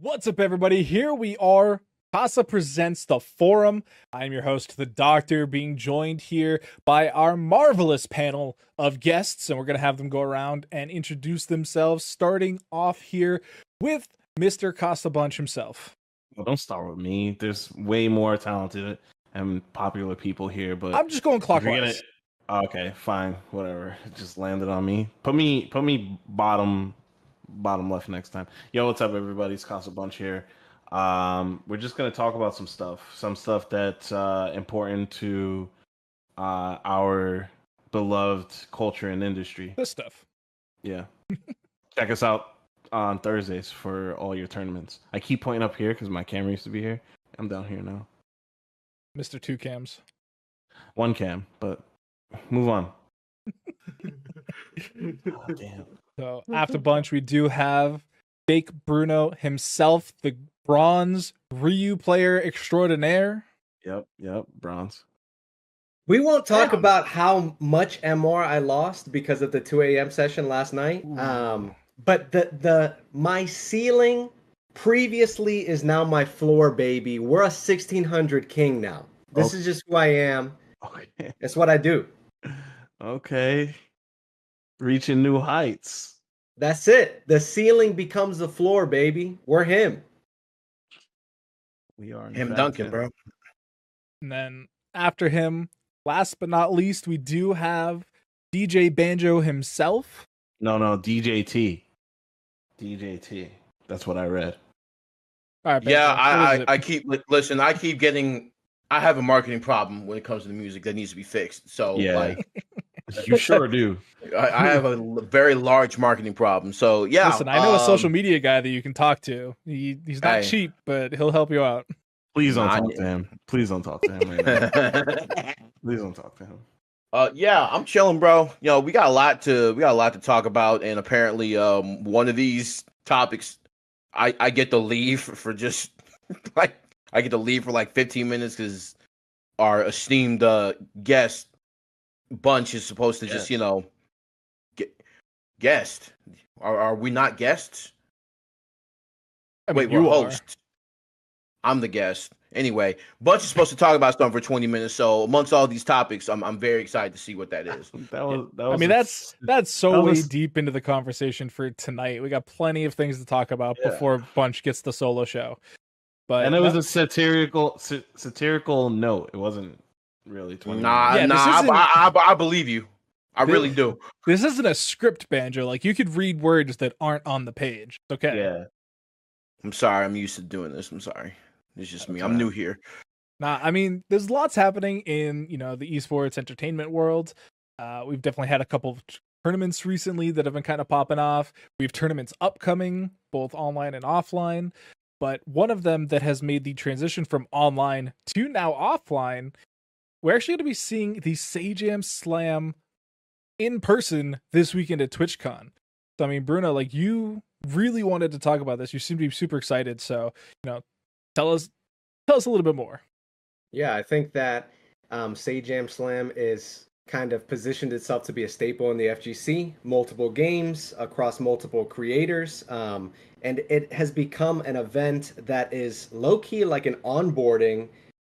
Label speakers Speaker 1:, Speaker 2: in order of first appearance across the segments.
Speaker 1: What's up, everybody? Here we are. Casa presents The Forum. I'm your host, The Doctor, being joined here by our marvelous panel of guests, and we're going to have them go around and introduce themselves, starting off here with Mr. Casa Bunch himself.
Speaker 2: Well, don't start with me. There's way more talented and popular people here, but
Speaker 1: I'm just going clockwise.
Speaker 2: Okay, fine, whatever. It just landed on me. Put me bottom left next time. Yo, what's up, everybody? It's Casa Bunch here. We're just gonna talk about some stuff that's important to our beloved culture and industry.
Speaker 1: This stuff.
Speaker 2: Yeah. Check us out on Thursdays for all your tournaments. I keep pointing up here because my camera used to be here. I'm down here now.
Speaker 1: Mr. Two Cams.
Speaker 2: One cam, but move on. Oh, damn.
Speaker 1: So after Bunch, we do have Fake Bruno himself, the bronze Ryu player extraordinaire.
Speaker 2: Yep, bronze.
Speaker 3: We won't talk about how much MR I lost because of the 2 a.m. session last night. But my ceiling previously is now my floor, baby. We're a 1600 king now. This is just who I am.
Speaker 2: Okay.
Speaker 3: It's what I do.
Speaker 2: Okay. Reaching new heights.
Speaker 3: That's it. The ceiling becomes the floor, baby. We're him.
Speaker 2: We are
Speaker 4: him Duncan, bro.
Speaker 1: And then after him, last but not least, we do have DJ Banjo himself.
Speaker 2: No, DJT. DJT. That's what I read.
Speaker 1: All right,
Speaker 4: yeah, I keep getting. I have a marketing problem when it comes to the music that needs to be fixed. So
Speaker 2: yeah, you sure do.
Speaker 4: I have a very large marketing problem. So yeah,
Speaker 1: listen, I know a social media guy that you can talk to. He's not cheap, but he'll help you out.
Speaker 2: Please don't talk to him. Please don't talk to him right now. Please don't talk to him.
Speaker 4: Yeah, I'm chilling, bro. You know, we got a lot to talk about, and apparently, one of these topics, I get to leave for just I get to leave for like 15 minutes because our esteemed guest Bunch is supposed to just, guest. Are we not guests? Wait, we're hosts. I'm the guest. Anyway, Bunch is supposed to talk about something for 20 minutes. So amongst all these topics, I'm very excited to see what that is.
Speaker 1: That's way deep into the conversation for tonight. We got plenty of things to talk about before Bunch gets the solo show.
Speaker 2: But it was a satirical note. It wasn't really 20 minutes.
Speaker 4: I believe you. I really do.
Speaker 1: This isn't a script, Banjo. Like, you could read words that aren't on the page. It's okay.
Speaker 2: Yeah.
Speaker 4: I'm sorry. I'm used to doing this. I'm sorry. It's just me. I'm new here.
Speaker 1: Nah, I mean, there's lots happening in, the esports entertainment world. We've definitely had a couple of tournaments recently that have been kind of popping off. We have tournaments upcoming, both online and offline. But one of them that has made the transition from online to now offline, we're actually going to be seeing the Sajam Slam in person this weekend at TwitchCon. So, I mean, Bruno, like, you really wanted to talk about this. You seem to be super excited. So, tell us a little bit more.
Speaker 3: Yeah, I think that Sajam Slam is kind of positioned itself to be a staple in the FGC, multiple games across multiple creators. And it has become an event that is low-key like an onboarding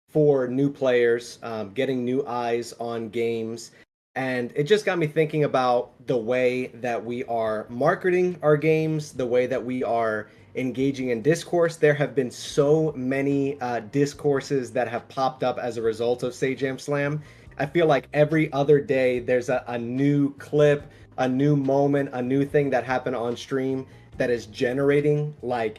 Speaker 3: for new players, getting new eyes on games. And it just got me thinking about the way that we are marketing our games, the way that we are engaging in discourse. There have been so many discourses that have popped up as a result of Sajam Slam. I feel like every other day there's a new clip, a new moment, a new thing that happened on stream that is generating like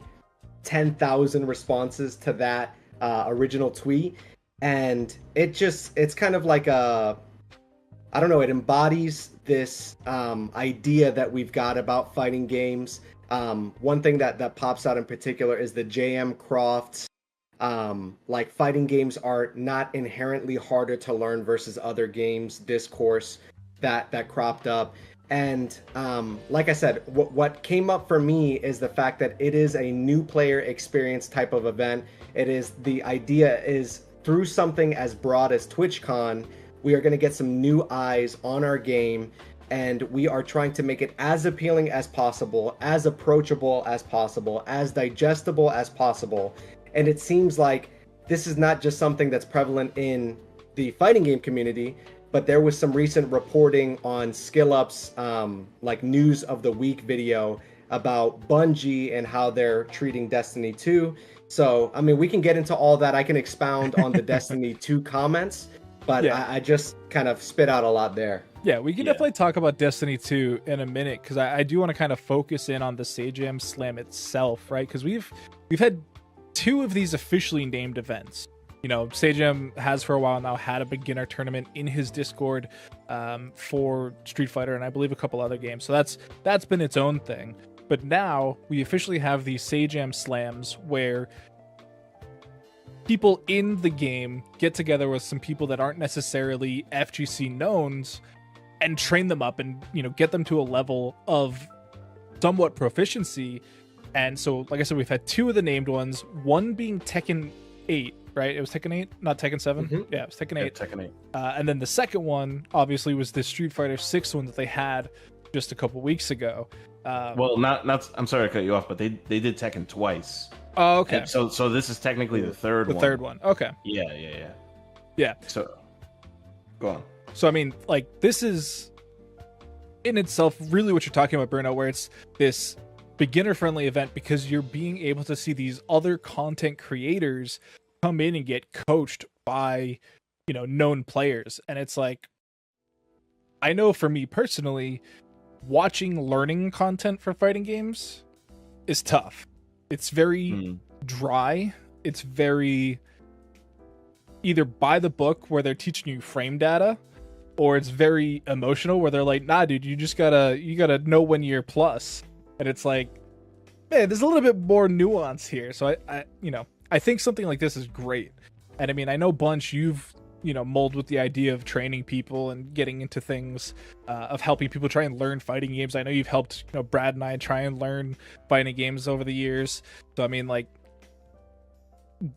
Speaker 3: 10,000 responses to that original tweet. And it's kind of like it embodies this idea that we've got about fighting games. One thing that pops out in particular is the JM Crofts. Like, fighting games are not inherently harder to learn versus other games discourse that cropped up. And like I said, what came up for me is the fact that it is a new player experience type of event. The idea is through something as broad as TwitchCon, we are going to get some new eyes on our game. and we are trying to make it as appealing as possible, as approachable as possible, as digestible as possible. And it seems like this is not just something that's prevalent in the fighting game community, but there was some recent reporting on SkillUp's like news of the week video about Bungie and how they're treating Destiny 2. So, I mean, we can get into all that. I can expound on the Destiny 2 comments, but
Speaker 1: Yeah.
Speaker 3: I just kind of spit out a lot there.
Speaker 1: Yeah, we can definitely talk about Destiny 2 in a minute, because I do want to kind of focus in on the Sajam Slam itself, right? Because we've had 2 of these officially named events. You know, Sajam has for a while now had a beginner tournament in his Discord for Street Fighter and I believe a couple other games. So that's been its own thing. But now we officially have these Sajam Slams where people in the game get together with some people that aren't necessarily FGC knowns and train them up and, you know, get them to a level of somewhat proficiency. And so, like I said, we've had 2 of the named ones, one being Tekken 8, right? It was Tekken 8, not Tekken 7.
Speaker 3: Mm-hmm.
Speaker 1: Yeah, it was Tekken 8.
Speaker 2: Yeah, Tekken 8.
Speaker 1: And then the second one, obviously, was the Street Fighter 6 one that they had just a couple weeks ago.
Speaker 2: Well, not. I'm sorry to cut you off, but they did Tekken twice.
Speaker 1: Oh, okay.
Speaker 2: And so this is technically the third one.
Speaker 1: The third one. Okay.
Speaker 2: Yeah. So, go on.
Speaker 1: So, I mean, like, this is in itself really what you're talking about, Bruno, where it's this beginner-friendly event because you're being able to see these other content creators come in and get coached by, you know, known players. And it's like, I know for me personally, watching learning content for fighting games is tough. It's very dry. It's very either by the book where they're teaching you frame data, or it's very emotional where they're like, nah, dude, you gotta know when you're plus. And it's like, man, there's a little bit more nuance here. So I think something like this is great. And I mean, I know Bunch, you've, you know, mold with the idea of training people and getting into things, of helping people try and learn fighting games. I know you've helped, you know, Brad and I try and learn fighting games over the years. So I mean, like,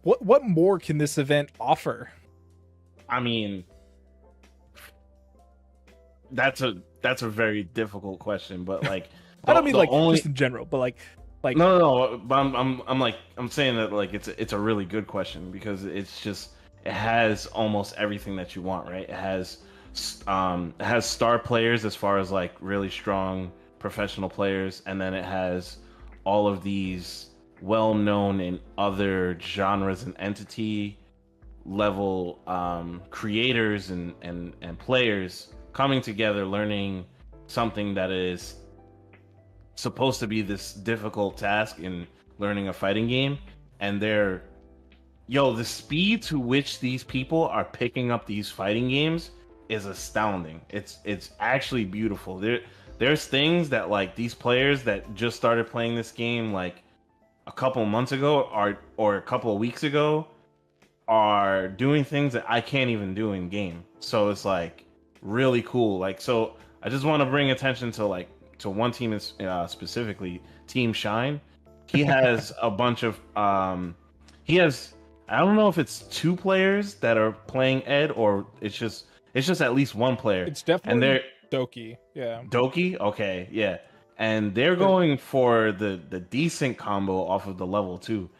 Speaker 1: what more can this event offer?
Speaker 2: I mean, that's a very difficult question, but like,
Speaker 1: I don't mean like just in general, but like
Speaker 2: no. But I'm saying that like it's a really good question because it's just, it has almost everything that you want, right? It has star players as far as like really strong professional players, and then it has all of these well-known in other genres and entity level creators and players coming together, learning something that is supposed to be this difficult task in learning a fighting game. And the speed to which these people are picking up these fighting games is astounding. It's actually beautiful. There's things that like these players that just started playing this game like a couple months ago or a couple of weeks ago are doing things that I can't even do in game. So it's like really cool. Like, so I just want to bring attention to one team specifically, Team Shine. He has a bunch of he has, I don't know if it's 2 players that are playing Ed or it's just at least 1 player.
Speaker 1: It's definitely Doki. Yeah.
Speaker 2: Doki? Okay, yeah. And they're going for the decent combo off of the level 2.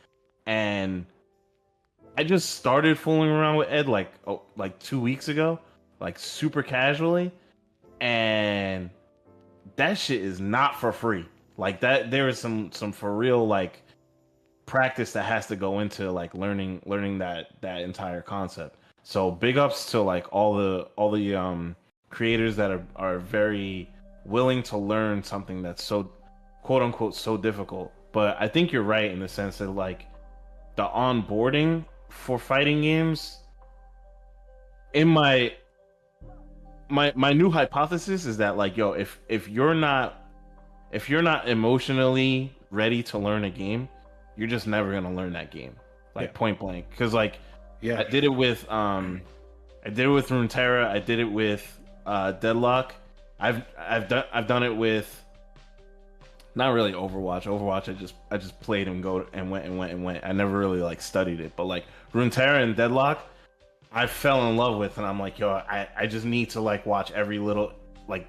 Speaker 2: And I just started fooling around with Ed like 2 weeks ago, like super casually, and that shit is not for free. Like that, there is some for real like practice that has to go into like learning that entire concept. So big ups to like all the creators that are very willing to learn something that's so quote unquote so difficult. But I think you're right in the sense that like the onboarding for fighting games, in my new hypothesis is that like, yo, if you're not emotionally ready to learn a game, you're just never gonna learn that game, like point blank. Because like, I did it with Runeterra, I did it with Deadlock. I've done it with not really Overwatch. Overwatch I just played and went. I never really like studied it, but like Runeterra and Deadlock, I fell in love with, and I'm like, yo, I just need to like watch every little like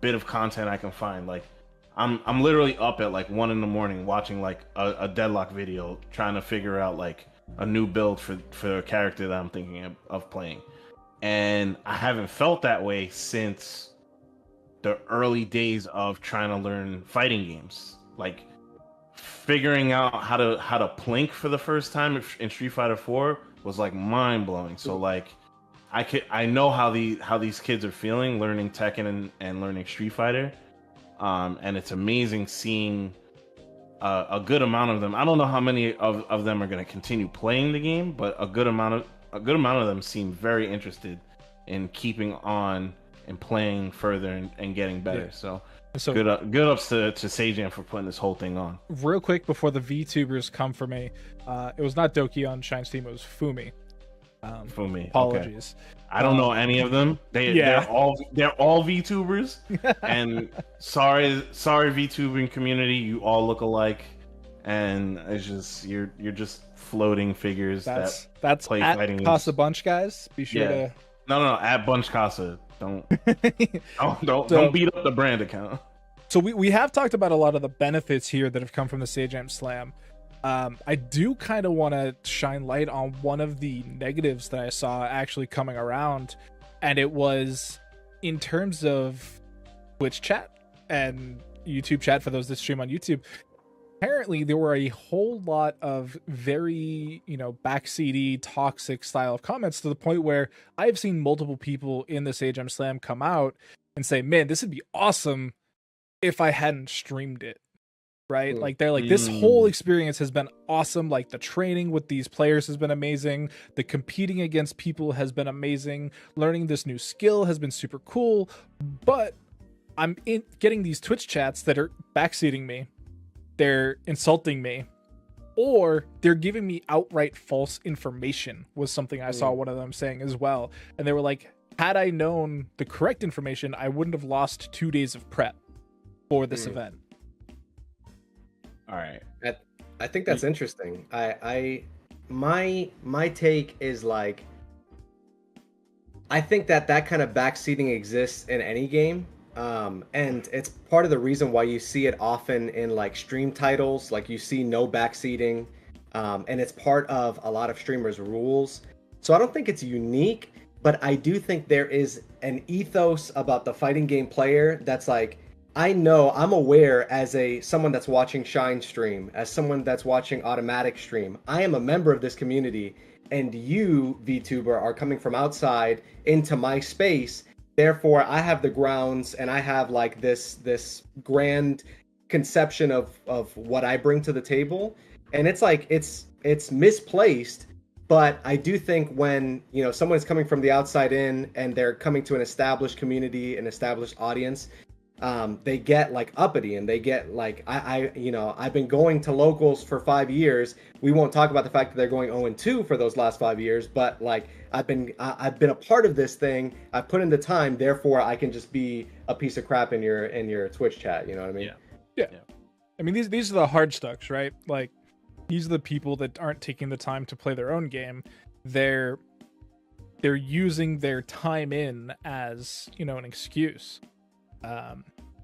Speaker 2: bit of content I can find. Like I'm literally up at like 1 a.m. watching like a Deadlock video, trying to figure out like a new build for a character that I'm thinking of playing. And I haven't felt that way since the early days of trying to learn fighting games. Like figuring out how to plink for the first time in Street Fighter 4 was like mind blowing. So like I know how these kids are feeling learning Tekken and learning Street Fighter. And it's amazing seeing a good amount of them. I don't know how many of them are going to continue playing the game, but a good amount of them seem very interested in keeping on and playing further and getting better.
Speaker 1: Yeah.
Speaker 2: So good ups to Sajam for putting this whole thing on.
Speaker 1: Real quick before the VTubers come for me, it was not Doki on Shine's team, it was Fumi.
Speaker 2: Fumi.
Speaker 1: Apologies.
Speaker 2: Okay. I don't know any of them. They're all VTubers. And sorry VTubing community, you all look alike. And it's just you're just floating figures
Speaker 1: that's
Speaker 2: play
Speaker 1: at
Speaker 2: fighting
Speaker 1: Casa
Speaker 2: games.
Speaker 1: Bunch, guys. Be sure to
Speaker 2: No, at Bunch Casa. Don't beat up the brand account.
Speaker 1: So we have talked about a lot of the benefits here that have come from the Sajam Slam. I do kind of want to shine light on one of the negatives that I saw actually coming around, and it was in terms of Twitch chat and YouTube chat for those that stream on YouTube. Apparently, there were a whole lot of very, backseaty, toxic style of comments to the point where I've seen multiple people in the Sajam Slam come out and say, man, this would be awesome if I hadn't streamed it. Right? Like they're like, this whole experience has been awesome. Like the training with these players has been amazing. The competing against people has been amazing. Learning this new skill has been super cool. But I'm getting these Twitch chats that are backseating me. They're insulting me, or they're giving me outright false information was something I saw one of them saying as well. And they were like, had I known the correct information, I wouldn't have lost 2 days of prep for this event.
Speaker 2: All right.
Speaker 3: I think that's interesting. My take is like, I think that kind of backseating exists in any game. And it's part of the reason why you see it often in like stream titles, like you see no backseating, and it's part of a lot of streamers' rules. So I don't think it's unique, but I do think there is an ethos about the fighting game player that's like, I'm aware as someone that's watching Shine stream, as someone that's watching Automatic stream, I am a member of this community, and you, VTuber, are coming from outside into my space. Therefore, I have the grounds, and I have like this grand conception of what I bring to the table, and it's like it's misplaced. But I do think when someone is coming from the outside in and they're coming to an established community, an established audience, they get like uppity and they get like I've been going to locals for 5 years. We won't talk about the fact that they're going 0-2 for those last 5 years, but like I've been a part of this thing. I've put in the time, therefore I can just be a piece of crap in your Twitch chat. You know what I mean?
Speaker 1: Yeah. I mean these are the hard stucks, right? Like these are the people that aren't taking the time to play their own game. They're using their time in as an excuse.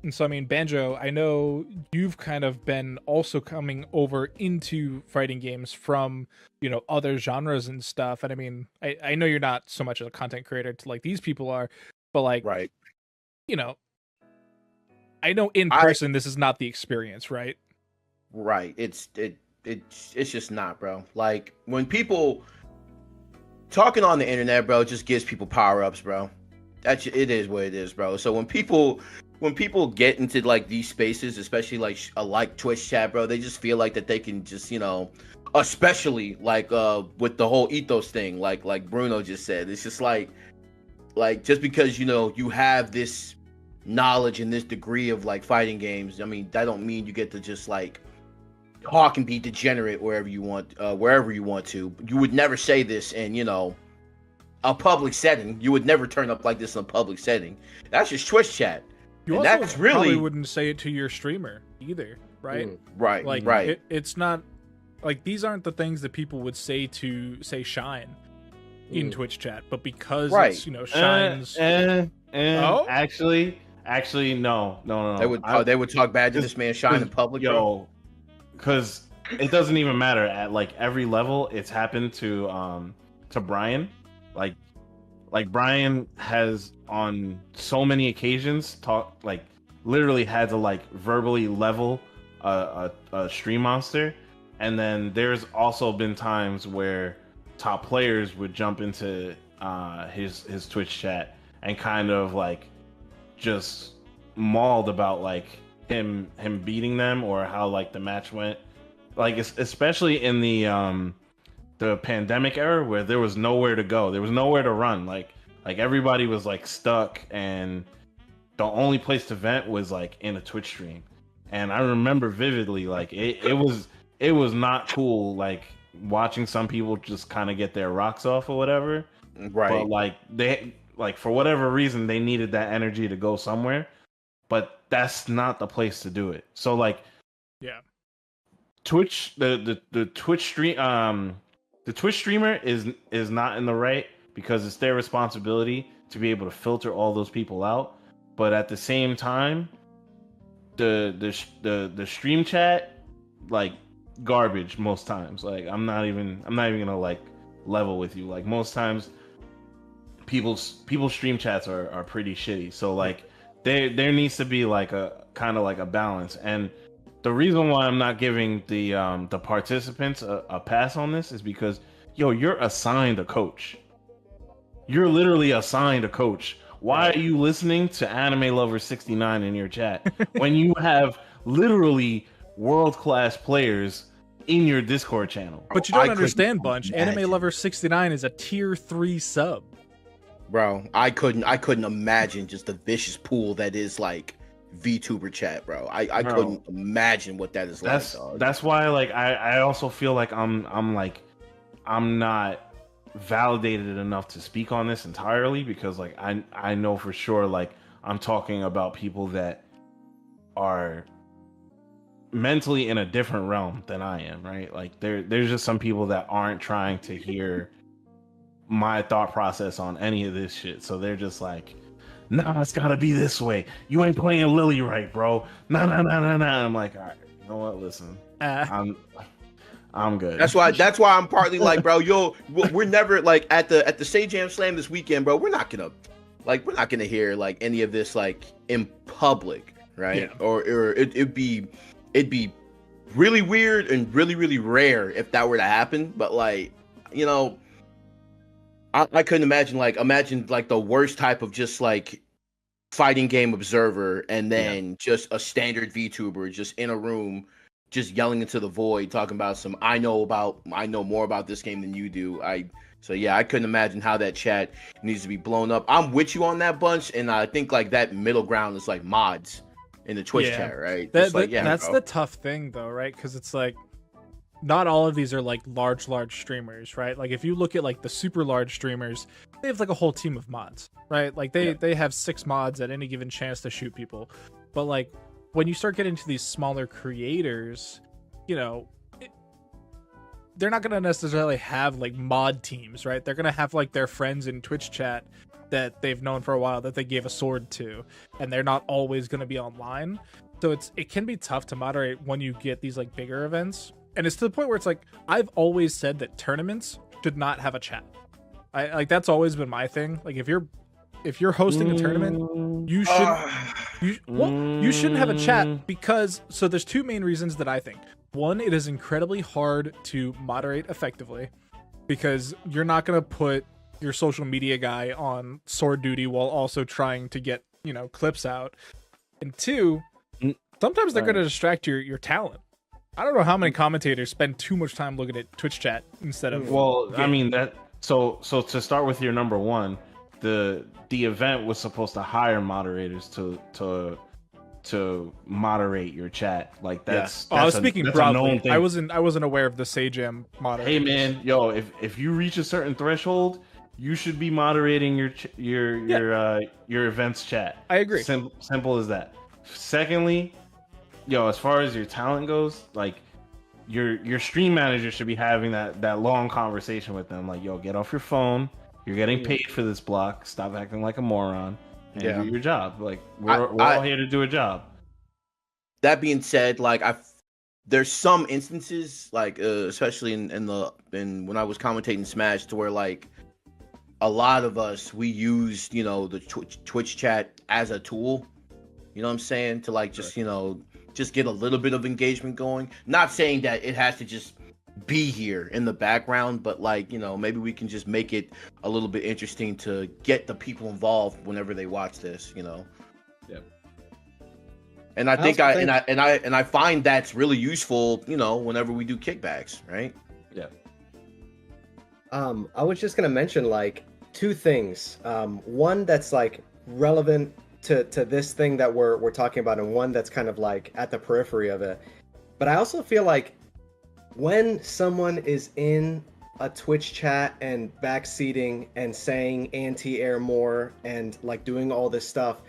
Speaker 1: And so, I mean, Banjo, I know you've kind of been also coming over into fighting games from, other genres and stuff. And I mean, I know you're not so much of a content creator to like these people are, but like,
Speaker 4: right.
Speaker 1: I know in person, this is not the experience, right?
Speaker 4: Right. It's just not, bro. Like when people talking on the internet, bro, just gives people power-ups, bro. It is what it is, bro. So when people get into like these spaces, especially like Twitch chat, bro, they just feel like that they can just, especially like with the whole ethos thing, like Bruno just said, it's just like just because you have this knowledge and this degree of like fighting games, I mean, that don't mean you get to just like talk and be degenerate wherever you want to. You would never say this in a public setting. You would never turn up like this in a public setting. That's just Twitch chat.
Speaker 1: You
Speaker 4: and
Speaker 1: also
Speaker 4: that's really
Speaker 1: probably wouldn't say it to your streamer either, right?
Speaker 4: Right,
Speaker 1: like,
Speaker 4: right.
Speaker 1: It's not like these aren't the things that people would say to say Shine in Twitch chat, but because it's Shine's.
Speaker 2: Actually, Actually, no.
Speaker 4: They would talk bad to this man Shine in public, bro.
Speaker 2: Because it doesn't even matter at like every level. It's happened to Brian, like Brian has on so many occasions literally had to like verbally level a stream monster, and then there's also been times where top players would jump into his Twitch chat and kind of like just mauled about like him beating them or how like the match went, like especially in the pandemic era where there was nowhere to go, there was nowhere to run, like everybody was like stuck, and the only place to vent was like in a Twitch stream. And I remember vividly, like it was not cool, like watching some people just kind of get their rocks off or whatever.
Speaker 4: Right.
Speaker 2: But like they like for whatever reason they needed that energy to go somewhere, but that's not the place to do it. So like,
Speaker 1: yeah,
Speaker 2: Twitch the Twitch stream the Twitch streamer is not in the right, because it's their responsibility to be able to filter all those people out. But at the same time, the stream chat, like, garbage most times. Like I'm not even gonna like level with you. Like most times people's stream chats are pretty shitty. So like there needs to be like a kind of like a balance. And the reason why I'm not giving the participants a pass on this is because, yo, you're assigned a coach. You're literally assigned a coach. Why are you listening to Anime Lover 69 in your chat when you have literally world-class players in your Discord channel?
Speaker 1: But you don't understand, Bunch. Anime Lover 69 is a tier 3 sub.
Speaker 4: Bro, I couldn't imagine just the vicious pool that is like VTuber chat, bro. I couldn't imagine what that is like. Dog.
Speaker 2: That's why, like, I also feel like I'm not validated enough to speak on this entirely, because like I know for sure, like, I'm talking about people that are mentally in a different realm than I am, right? Like there's just some people that aren't trying to hear my thought process on any of this shit. So they're just like, nah, it's gotta be this way. You ain't playing Lily right, bro. Nah. I'm like, all right, you know what? Listen, I'm good.
Speaker 4: That's why I'm partly like, bro, we're never like at the Sajam Slam this weekend, bro. We're not gonna hear like any of this like in public, right? Yeah. Or it'd be really weird and really, really rare if that were to happen. But like, you know, I couldn't imagine like the worst type of just like fighting game observer, and then just a standard VTuber just in a room just yelling into the void talking about some I know more about this game than you do. I couldn't imagine how that chat needs to be blown up. I'm with you on that, Bunch, and I think like that middle ground is like mods in the Twitch chat, right?
Speaker 1: That's the tough thing though, right? Because it's like not all of these are like large streamers, right? Like if you look at like the super large streamers, they have like a whole team of mods, right? Like they have 6 mods at any given chance to shoot people. But like when you start getting to these smaller creators, you know, they're not going to necessarily have like mod teams, right? They're going to have like their friends in Twitch chat that they've known for a while that they gave a sword to, and they're not always going to be online. So it can be tough to moderate when you get these like bigger events. And it's to the point where it's like, I've always said that tournaments should not have a chat. I like, that's always been my thing. Like if you're hosting a tournament, you shouldn't have a chat, because so there's 2 main reasons that I think. One, it is incredibly hard to moderate effectively, because you're not going to put your social media guy on sword duty while also trying to get, you know, clips out. And 2, sometimes they're going to distract your talent. I don't know how many commentators spend too much time looking at Twitch chat instead of
Speaker 2: I mean that so to start with your number 1, the event was supposed to hire moderators to moderate your chat. Like that's
Speaker 1: I was speaking broadly.
Speaker 2: Thing.
Speaker 1: I wasn't aware of the Sajam moderators.
Speaker 2: Hey man, yo, if you reach a certain threshold, you should be moderating your events chat.
Speaker 1: I agree.
Speaker 2: Simple as that. Secondly, yo, as far as your talent goes, like your stream manager should be having that long conversation with them. Like, yo, get off your phone. You're getting paid for this block. Stop acting like a moron. and
Speaker 4: Yeah.
Speaker 2: do your job. Like we're all here to do a job.
Speaker 4: That being said, like there's some instances, like especially in when I was commentating Smash, to where like a lot of us, we used, you know, the Twitch chat as a tool. You know what I'm saying? To like just, you know, just get a little bit of engagement going. Not saying that it has to just be here in the background, but like, you know, maybe we can just make it a little bit interesting to get the people involved whenever they watch this, you know.
Speaker 2: Yep.
Speaker 4: And I find that's really useful, you know, whenever we do kickbacks, right?
Speaker 2: Yeah.
Speaker 3: I was just gonna mention like two things. One that's like relevant to this thing that we're talking about, and one that's kind of like at the periphery of it. But I also feel like when someone is in a Twitch chat and backseating and saying anti-air more and like doing all this stuff,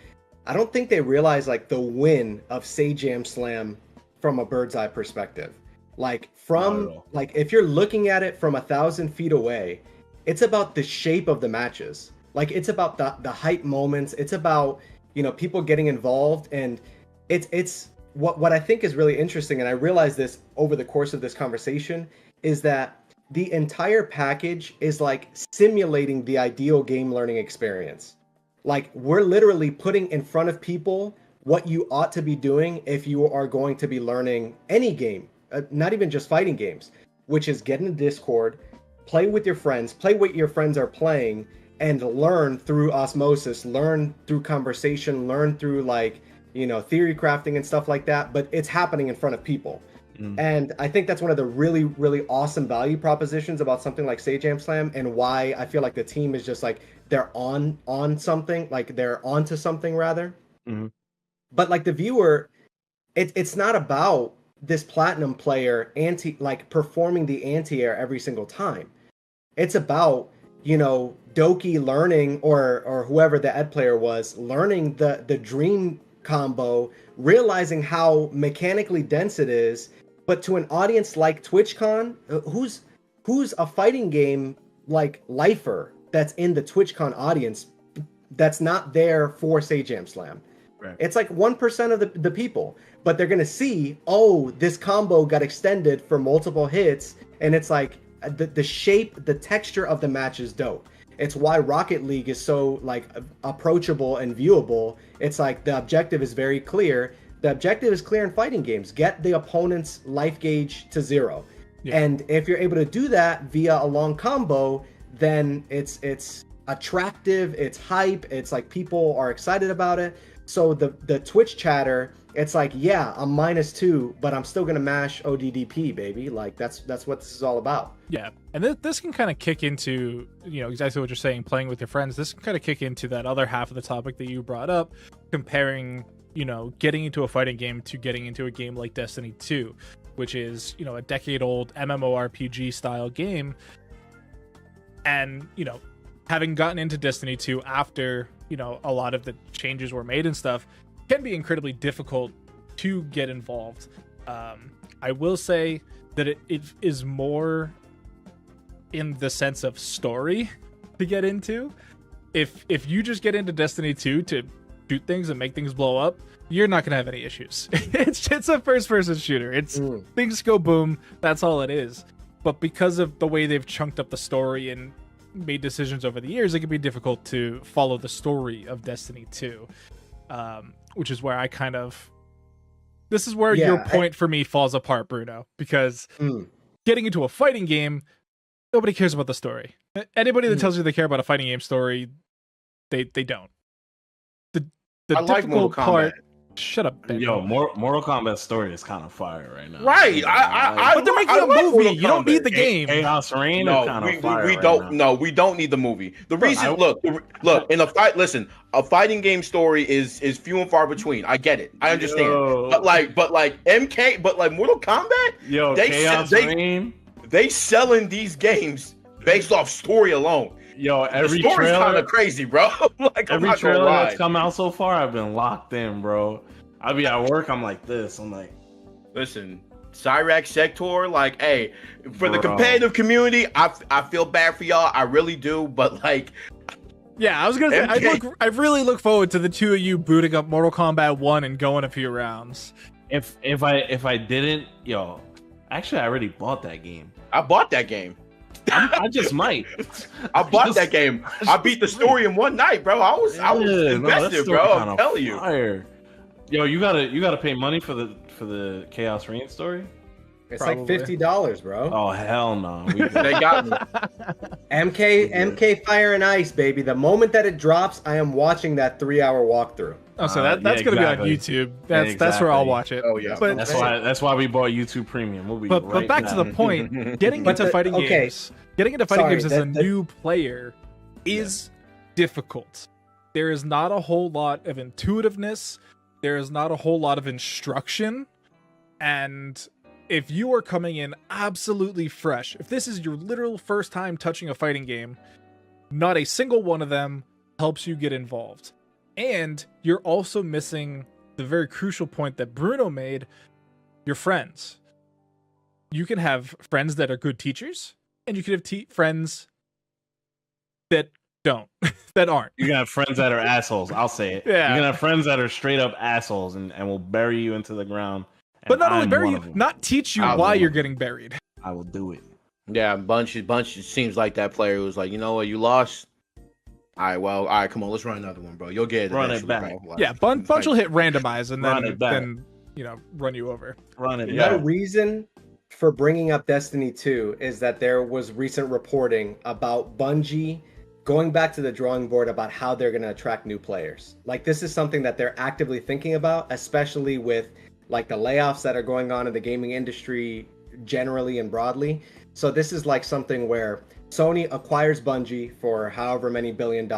Speaker 3: I don't think they realize like the win of Sajam Slam from a bird's eye perspective. Like if you're looking at it from 1,000 feet away, it's about the shape of the matches. Like it's about the hype moments. It's about, you know, people getting involved, and it's what I think is really interesting, and I realized this over the course of this conversation, is that the entire package is like simulating the ideal game learning experience. Like we're literally putting in front of people what you ought to be doing if you are going to be learning any game, not even just fighting games, which is get in a Discord, play with your friends, play what your friends are playing, and learn through osmosis, learn through conversation, learn through like, you know, theory crafting and stuff like that, but it's happening in front of people. And I think that's one of the really, really awesome value propositions about something like Sajam Slam, and why I feel like the team is just like, they're on something, like they're onto something rather. But like the viewer, it's not about this platinum player performing the anti-air every single time. It's about, you know, Doki learning, or whoever the ed player was, learning the dream combo, realizing how mechanically dense it is, but to an audience like TwitchCon, who's a fighting game like lifer that's in the TwitchCon audience, that's not there for Sajam Slam.
Speaker 2: Right.
Speaker 3: It's like 1% of the people, but they're gonna see, oh, this combo got extended for multiple hits, and it's like the shape, the texture of the match is dope. It's why Rocket League is so like approachable and viewable. It's like the objective is very clear. The objective is clear in fighting games. Get the opponent's life gauge to 0. Yeah. And if you're able to do that via a long combo, then it's attractive, it's hype, it's like people are excited about it. So the Twitch chatter, it's like, yeah, I'm -2, but I'm still gonna mash ODDP, baby. Like that's what this is all about.
Speaker 1: Yeah, and this can kind of kick into, you know, exactly what you're saying, playing with your friends. This can kind of kick into that other half of the topic that you brought up, comparing, you know, getting into a fighting game to getting into a game like Destiny 2, which is, you know, a decade-old MMORPG style game. And, you know, having gotten into Destiny 2 after, you know, a lot of the changes were made and stuff, can be incredibly difficult to get involved. I will say that it is more in the sense of story to get into. If you just get into Destiny 2 to shoot things and make things blow up, you're not gonna have any issues. It's a first-person shooter. Things go boom. That's all it is. But because of the way they've chunked up the story and made decisions over the years, it can be difficult to follow the story of Destiny 2. Which is where I kind of... This is where your point for me falls apart, Bruno. Because getting into a fighting game, nobody cares about the story. Anybody that tells you they care about a fighting game story, they don't. The
Speaker 4: I like Mortal
Speaker 1: difficult part...
Speaker 4: Kombat.
Speaker 1: Shut up, Ben.
Speaker 2: Yo, Mortal Kombat story is kind of fire right now.
Speaker 4: Right,
Speaker 1: but they're making a movie. You don't need the game.
Speaker 2: Chaos Reign is kind of fire.
Speaker 4: We don't. No, we don't need the movie. The reason, look, in a fight. Listen, a fighting game story is few and far between. I get it. I understand. But like MK, but like Mortal Kombat.
Speaker 2: Yo, Chaos Reign.
Speaker 4: They selling these games based off story alone.
Speaker 2: Yo, every
Speaker 4: the story's
Speaker 2: trailer
Speaker 4: kind of crazy, bro. Like
Speaker 2: every trailer that's come out so far, I've been locked in, bro. I be at work, I'm like this. I'm like,
Speaker 4: listen, Cyrax Sector, like, hey, for the competitive community, I feel bad for y'all. I really do, but like,
Speaker 1: Yeah, I was gonna say
Speaker 4: MK.
Speaker 1: I really look forward to the two of you booting up Mortal Kombat 1 and going a few rounds.
Speaker 2: If I didn't, actually I already bought that game.
Speaker 4: I bought that game.
Speaker 2: I just might.
Speaker 4: I bought that game. I beat the story in one night, bro. I was invested, bro. I'm telling you.
Speaker 2: Fire. Yo, you gotta pay money for the Chaos Reign story.
Speaker 3: It's
Speaker 1: Probably.
Speaker 3: like $50, bro.
Speaker 2: Oh hell no!
Speaker 4: They got me.
Speaker 3: MK Fire and Ice, baby. The moment that it drops, I am watching that 3-hour walkthrough.
Speaker 1: Oh, so that's gonna be on YouTube. That's where I'll watch it.
Speaker 4: Oh yeah,
Speaker 1: but
Speaker 2: that's why we bought YouTube Premium. We'll be
Speaker 1: but back to the point. Getting into fighting games. Getting into fighting games as a new player is difficult. There is not a whole lot of intuitiveness. There is not a whole lot of instruction, and if you are coming in absolutely fresh, if this is your literal first time touching a fighting game, not a single one of them helps you get involved. And you're also missing the very crucial point that Bruno made, your friends. You can have friends that are good teachers, and you can have friends that don't, that aren't.
Speaker 2: You can have friends that are assholes. I'll say it.
Speaker 1: Yeah.
Speaker 2: You can have friends that are straight up assholes and will bury you into the ground.
Speaker 1: But not only
Speaker 2: I'm
Speaker 1: bury
Speaker 2: one
Speaker 1: you,
Speaker 2: of them.
Speaker 1: not teach you
Speaker 2: I'll
Speaker 1: why
Speaker 2: do
Speaker 1: you're
Speaker 2: it.
Speaker 1: getting buried.
Speaker 2: I will do it.
Speaker 4: Yeah, bunch. It seems like that player was like, you know what, you lost. All right, come on, let's run another one, bro. You'll get it.
Speaker 2: Run it
Speaker 4: eventually,
Speaker 2: back.
Speaker 4: bro. Like,
Speaker 1: Yeah, bunch will hit randomize and
Speaker 2: Run it back.
Speaker 1: then run you over.
Speaker 2: Run it.
Speaker 3: The reason for bringing up Destiny 2 is that there was recent reporting about Bungie going back to the drawing board about how they're going to attract new players. Like, this is something that they're actively thinking about, especially with like the layoffs that are going on in the gaming industry generally and broadly. So this is like something where Sony acquires Bungie for however many $1 billion,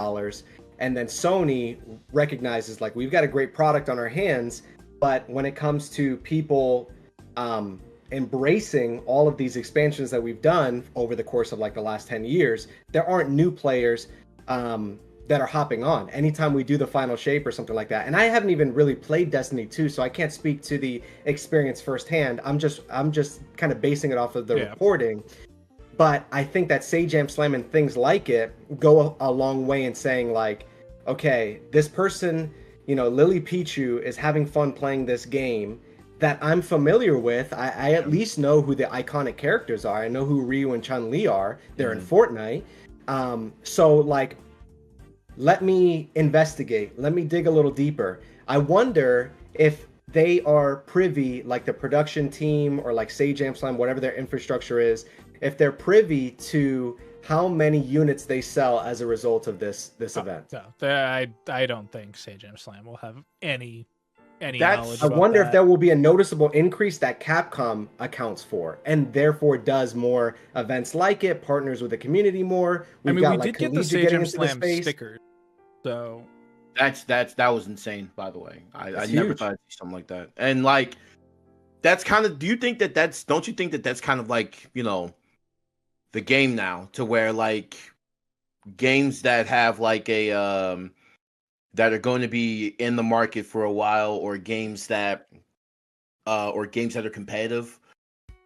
Speaker 3: and then Sony recognizes like, we've got a great product on our hands, but when it comes to people embracing all of these expansions that we've done over the course of like the last 10 years, there aren't new players that are hopping on anytime we do the final shape or something like that. And I haven't even really played Destiny 2, so I can't speak to the experience firsthand. I'm just kind of basing it off of the reporting. But I think that Sajam Slam and things like it go a long way in saying like, okay, this person, Lily Pichu is having fun playing this game that I'm familiar with. I at least know who the iconic characters are. I know who Ryu and Chun-Li are. They're in Fortnite. So like, let me investigate. Let me dig a little deeper. I wonder if they are privy, like the production team or like Sajam Slam, whatever their infrastructure is, if they're privy to how many units they sell as a result of this event.
Speaker 1: No, I don't think Sajam Slam will have any knowledge
Speaker 3: I
Speaker 1: about
Speaker 3: wonder
Speaker 1: that.
Speaker 3: if there will be a noticeable increase that Capcom accounts for, and therefore does more events like it, partners with the community more.
Speaker 1: We
Speaker 3: got,
Speaker 1: did get the
Speaker 3: Collegiate getting
Speaker 1: Sajam
Speaker 3: into the
Speaker 1: Slam
Speaker 3: space.
Speaker 1: stickers, so
Speaker 4: that was insane, by the way. I never
Speaker 3: huge.
Speaker 4: thought I'd see something like that. And like, that's kind of, don't you think that that's kind of like, the game now, to where like games that have like a that are going to be in the market for a while, or games that are competitive,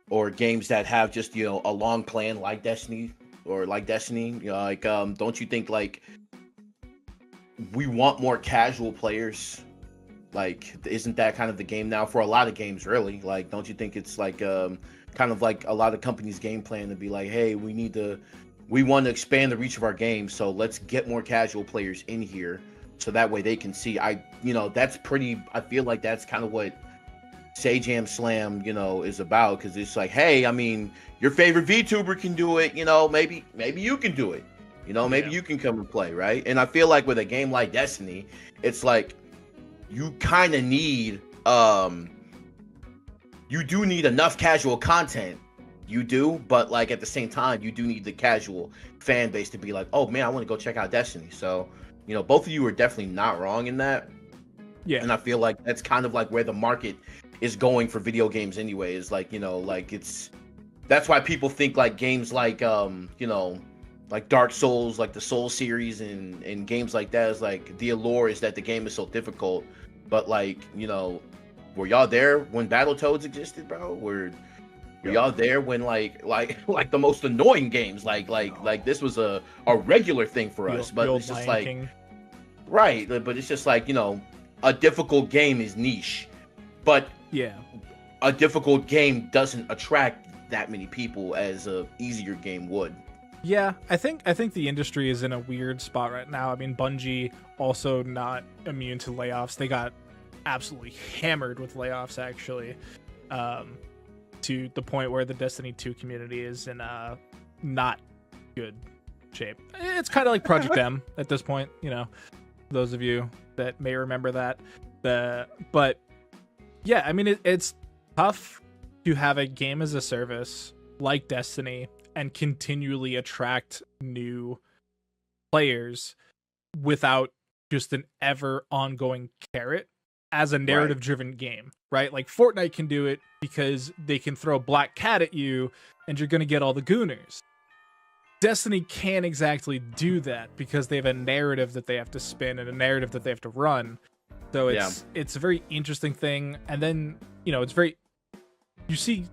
Speaker 4: or games that have just a long plan like Destiny, don't you think like we want more casual players? Like, isn't that kind of the game now for a lot of games, really? Like, don't you think it's like kind of like a lot of companies' game plan to be like, hey, we want to expand the reach of our game, so let's get more casual players in here, so that way they can see. I feel like that's kind of what Sajam Slam, is about, because it's like, hey, I mean, your favorite VTuber can do it, maybe you can do it, maybe you can come and play, right? And I feel like with a game like Destiny, it's like you kind of need you do need enough casual content. You do, but like at the same time, you do need the casual fan base to be like, oh man, I want to go check out Destiny. So, both of you are definitely not wrong in that.
Speaker 1: yeah.
Speaker 4: And I feel like that's kind of like where the market is going for video games anyway. Is like, that's why people think like games like like Dark Souls, like the Soul series and games like that is like, the allure is that the game is so difficult. But like, were y'all there when Battletoads existed, bro? Were y'all there when like the most annoying games like this was a regular thing for us, but it's just like King. Right, but it's just like, you know, a difficult game is niche, but
Speaker 1: yeah,
Speaker 4: a difficult game doesn't attract that many people as a easier game would.
Speaker 1: Yeah, I think the industry is in a weird spot right now. I mean, Bungie also not immune to layoffs. They got absolutely hammered with layoffs, actually, to the point where the Destiny 2 community is in not good shape. It's kind of like Project M at this point, you know, those of you that may remember that. But yeah, I mean, it's tough to have a game as a service like Destiny and continually attract new players without just an ever ongoing carrot as a narrative driven game, right? Like Fortnite can do it because they can throw Black Cat at you and you're going to get all the gooners. Destiny can't exactly do that because they have a narrative that they have to spin and a narrative that they have to run. So it's a very interesting thing. And then, you know, you see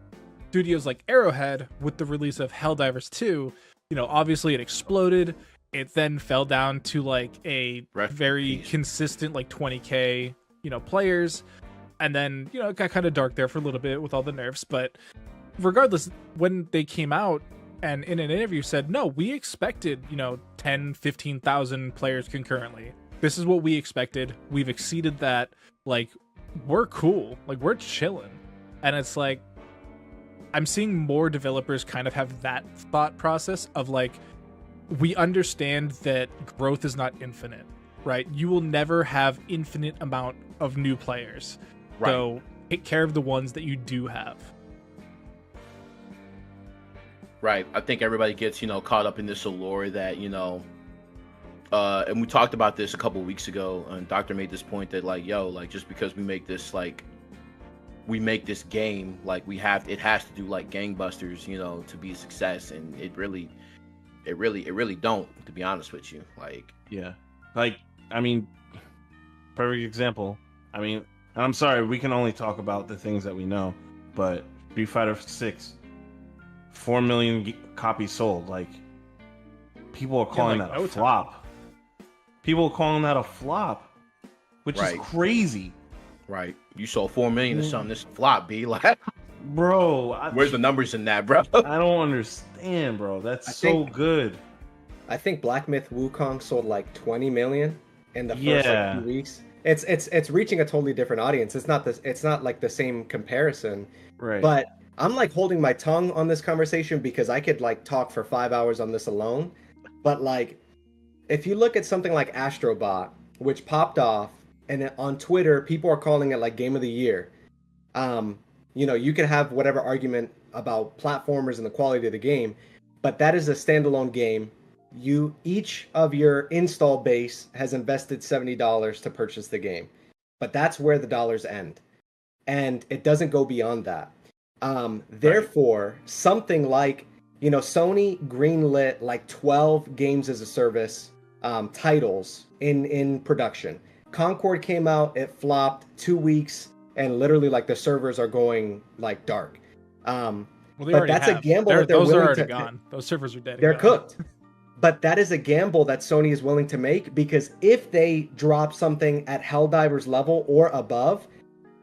Speaker 1: studios like Arrowhead with the release of Helldivers 2, you know, obviously it exploded. It then fell down to like a very consistent like 20k, you know, players. And then, you know, it got kind of dark there for a little bit with all the nerfs. But regardless, when they came out and in an interview said, no, we expected, you know, 10, 15,000 players concurrently. This is what we expected. We've exceeded that. Like, we're cool. Like, we're chilling. And it's like, I'm seeing more developers kind of have that thought process of like, we understand that growth is not infinite, right? You will never have infinite amount of new players. Right. So take care of the ones that you do have.
Speaker 4: Right. I think everybody gets, you know, caught up in this allure that, you know, and we talked about this a couple of weeks ago, and Doctor made this point that like, yo, like just because we make this game, like it has to do like gangbusters, you know, to be a success, and it really don't, to be honest with you. Like,
Speaker 2: yeah, like, I mean, perfect example. I mean, I'm sorry, we can only talk about the things that we know, but Street Fighter 6, 4 million copies sold. Like, people are calling that a flop. People are calling that a flop, which is crazy.
Speaker 4: Right. You sold 4 million or something. This flop, B. Like,
Speaker 2: bro,
Speaker 4: where's the numbers in that, bro?
Speaker 2: I don't understand, bro. That's so good.
Speaker 3: I think Black Myth Wukong sold like 20 million in the first like, few weeks. It's reaching a totally different audience. It's not like the same comparison.
Speaker 2: Right.
Speaker 3: But I'm like holding my tongue on this conversation because I could like talk for 5 hours on this alone. But like, if you look at something like Astrobot, which popped off, and on Twitter, people are calling it like Game of the Year. You know, you can have whatever argument about platformers and the quality of the game, but that is a standalone game. Each of your install base has invested $70 to purchase the game, but that's where the dollars end, and it doesn't go beyond that. Therefore, something like, you know, Sony greenlit like 12 games as a service titles in production. Concord came out, it flopped 2 weeks, and literally like the servers are going like dark.
Speaker 1: Well,
Speaker 3: but that's a gamble that they're willing to. Those are already
Speaker 1: gone. Those servers are dead.
Speaker 3: They're cooked. But that is a gamble that Sony is willing to make, because if they drop something at Helldivers level or above,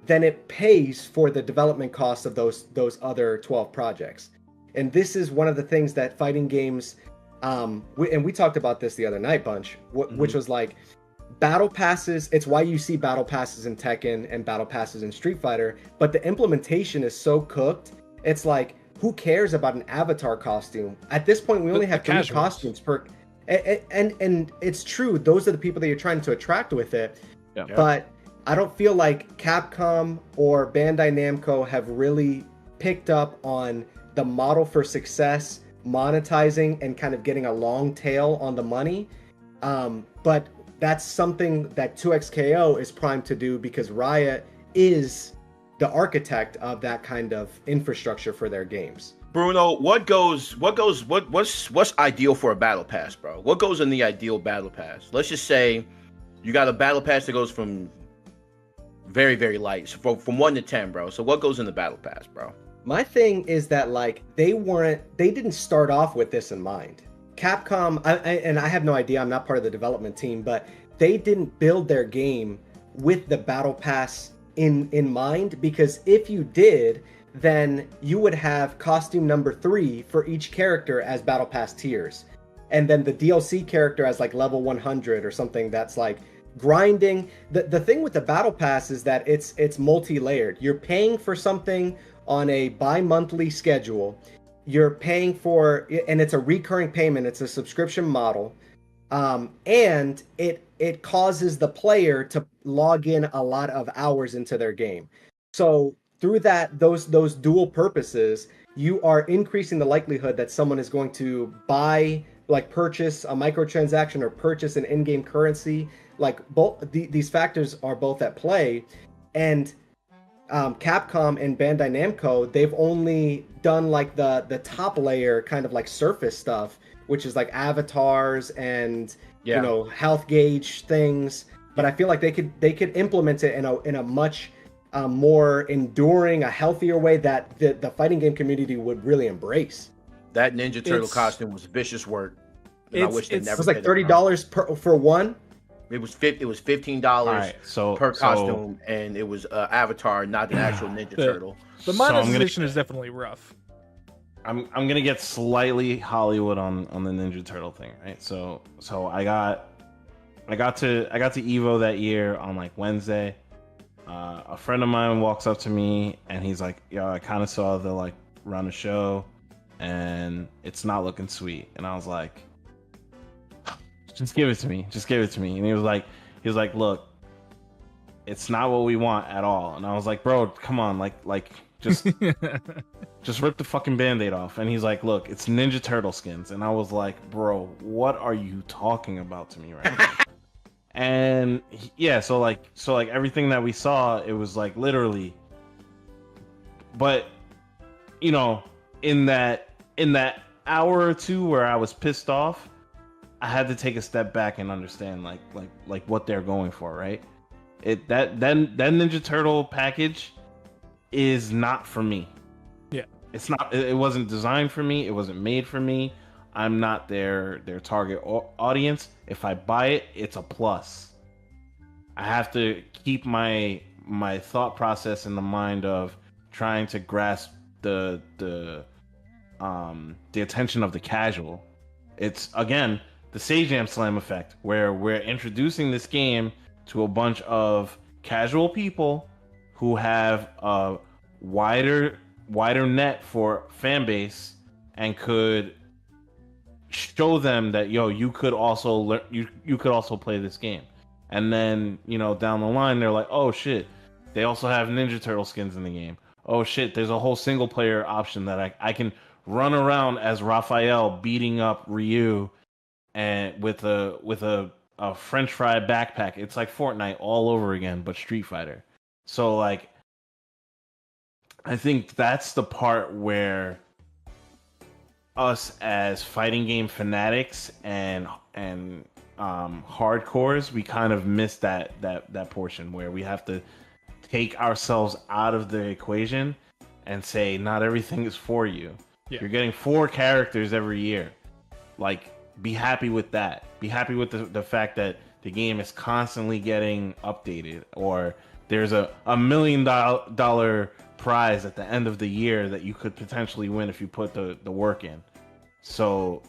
Speaker 3: then it pays for the development costs of those other 12 projects. And this is one of the things that fighting games, and we talked about this the other night, Bunch, which was like, battle passes. It's why you see battle passes in Tekken and battle passes in Street Fighter, but the implementation is so cooked. It's like, who cares about an avatar costume? At this point, we only have 3 costumes per, and it's true. Those are the people that you're trying to attract with it. Yeah. But I don't feel like Capcom or Bandai Namco have really picked up on the model for success, monetizing and kind of getting a long tail on the money. But that's something that 2XKO is primed to do, because Riot is the architect of that kind of infrastructure for their games.
Speaker 4: Bruno, what's ideal for a battle pass, bro? What goes in the ideal battle pass? Let's just say you got a battle pass that goes from very, very light, so from 1 to 10, bro. So what goes in the battle pass, bro?
Speaker 3: My thing is that like they didn't start off with this in mind. Capcom, and I have no idea, I'm not part of the development team, but they didn't build their game with the battle pass in mind, because if you did, then you would have costume number 3 for each character as battle pass tiers, and then the DLC character as like level 100 or something. That's like grinding. The thing with the battle pass is that it's multi-layered. You're paying for something on a bi-monthly schedule. You're paying for, and it's a recurring payment, it's a subscription model, and it causes the player to log in a lot of hours into their game. So through those dual purposes, you are increasing the likelihood that someone is going to buy, like purchase a microtransaction or purchase an in-game currency. Like these factors are both at play, and Capcom and Bandai Namco, they've only done like the top layer kind of like surface stuff, which is like avatars and health gauge things. But I feel like they could implement it in a much more enduring, a healthier way that the fighting game community would really embrace.
Speaker 4: That Ninja Turtle costume was vicious work. And I wish they never.
Speaker 3: It was like $30 for one.
Speaker 4: It was $15 per costume, and it was Avatar, not the actual Ninja Turtle.
Speaker 1: The monetization is definitely rough.
Speaker 2: I'm gonna get slightly Hollywood on the Ninja Turtle thing, right? So I got to Evo that year on like Wednesday. A friend of mine walks up to me and he's like, "Yo, I kind of saw the like run of show, and it's not looking sweet." And I was like, just give it to me. And he was like, "Look, it's not what we want at all." And I was like, "Bro, come on, like just rip the fucking Band-Aid off." And he's like, "Look, it's Ninja Turtle skins." And I was like, "Bro, what are you talking about to me right now?" And so like everything that we saw, it was like literally, but in that hour or two where I was pissed off, I had to take a step back and understand like what they're going for, right? That Ninja Turtle package is not for me.
Speaker 1: Yeah.
Speaker 2: It's not, it wasn't designed for me, it wasn't made for me. I'm not their target audience. If I buy it, it's a plus. I have to keep my thought process in the mind of trying to grasp the attention of the casual. It's again the Sajam Slam effect, where we're introducing this game to a bunch of casual people who have a wider net for fan base and could show them that you could also learn, you could also play this game. And then down the line they're like, "Oh shit, they also have Ninja Turtle skins in the game. Oh shit, there's a whole single player option that I can run around as Raphael beating up Ryu and with a French fry backpack. It's like Fortnite all over again, but Street Fighter." So like, I think that's the part where us as fighting game fanatics and hardcores, we kind of miss that portion where we have to take ourselves out of the equation and say not everything is for you. Yeah. You're getting 4 characters every year. Like, be happy with that. Be happy with the fact that the game is constantly getting updated, or there's a $1 million prize at the end of the year that you could potentially win if you put the work in. So